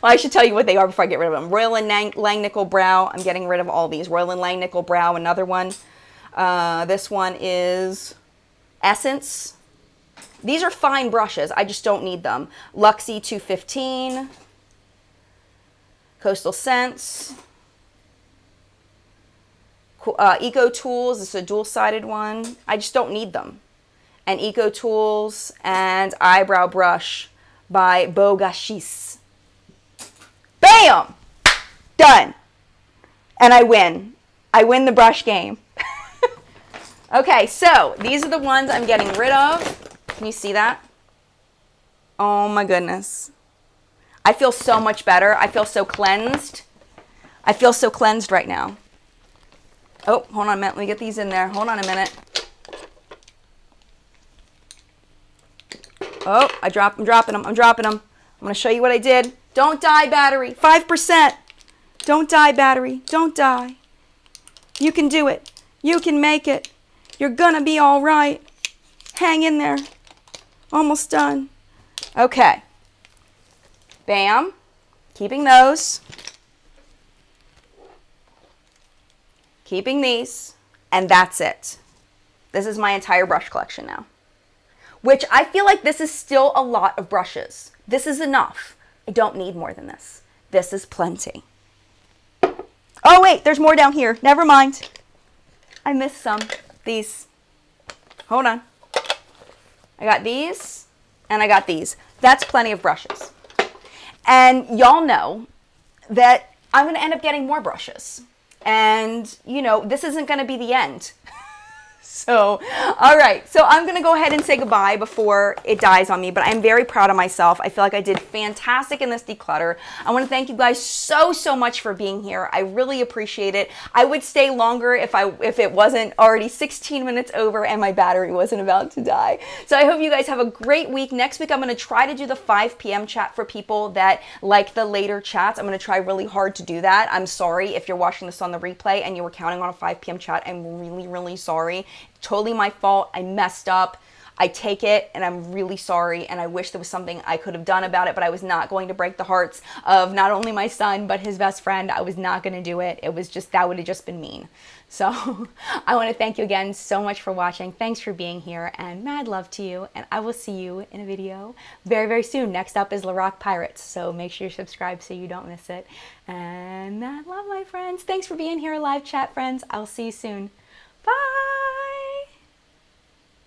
Well, I should tell you what they are before I get rid of them. Royal and Langnickel Brow. I'm getting rid of all these. Royal and Langnickel Brow, another one. This one is Essence. These are fine brushes. I just don't need them. Luxe 215. Coastal Scents. Ecotools. This is a dual-sided one. I just don't need them. And Ecotools and Eyebrow Brush by Bogashis. Bam! Done. And I win. I win the brush game. Okay, so these are the ones I'm getting rid of. Can you see that? Oh my goodness. I feel so much better. I feel so cleansed. I feel so cleansed right now. Oh, hold on a minute. Let me get these in there. Hold on a minute. Oh, I'm dropping them. I'm dropping them. I'm going to show you what I did. Don't die, battery. 5%. Don't die, battery. Don't die. You can do it. You can make it. You're going to be all right. Hang in there. Almost done. Okay. Bam. Keeping those. Keeping these. And that's it. This is my entire brush collection now. Which I feel like this is still a lot of brushes. This is enough. I don't need more than this. This is plenty. Oh wait, there's more down here. Never mind. I missed some. These. Hold on. I got these and I got these. That's plenty of brushes. And y'all know that I'm going to end up getting more brushes. And, you know, this isn't going to be the end. So, all right. So I'm going to go ahead and say goodbye before it dies on me, but I'm very proud of myself. I feel like I did fantastic in this declutter. I want to thank you guys so much for being here. I really appreciate it. I would stay longer if it wasn't already 16 minutes over and my battery wasn't about to die. So I hope you guys have a great week. Next week, I'm going to try to do the 5 p.m. chat for people that like the later chats. I'm going to try really hard to do that. I'm sorry if you're watching this on the replay and you were counting on a 5 p.m. chat. I'm really sorry. Totally my fault. I messed up. I take it and I'm really sorry, and I wish there was something I could have done about it, but I was not going to break the hearts of not only my son but his best friend. I was not going to do it. It was just, that would have just been mean. So I want to thank you again so much for watching. Thanks for being here, and mad love to you, and I will see you in a video very soon. Next up is LaRock Pirates, so make sure you subscribe so you don't miss it. And mad love, my friends. Thanks for being here, live chat friends. I'll see you soon.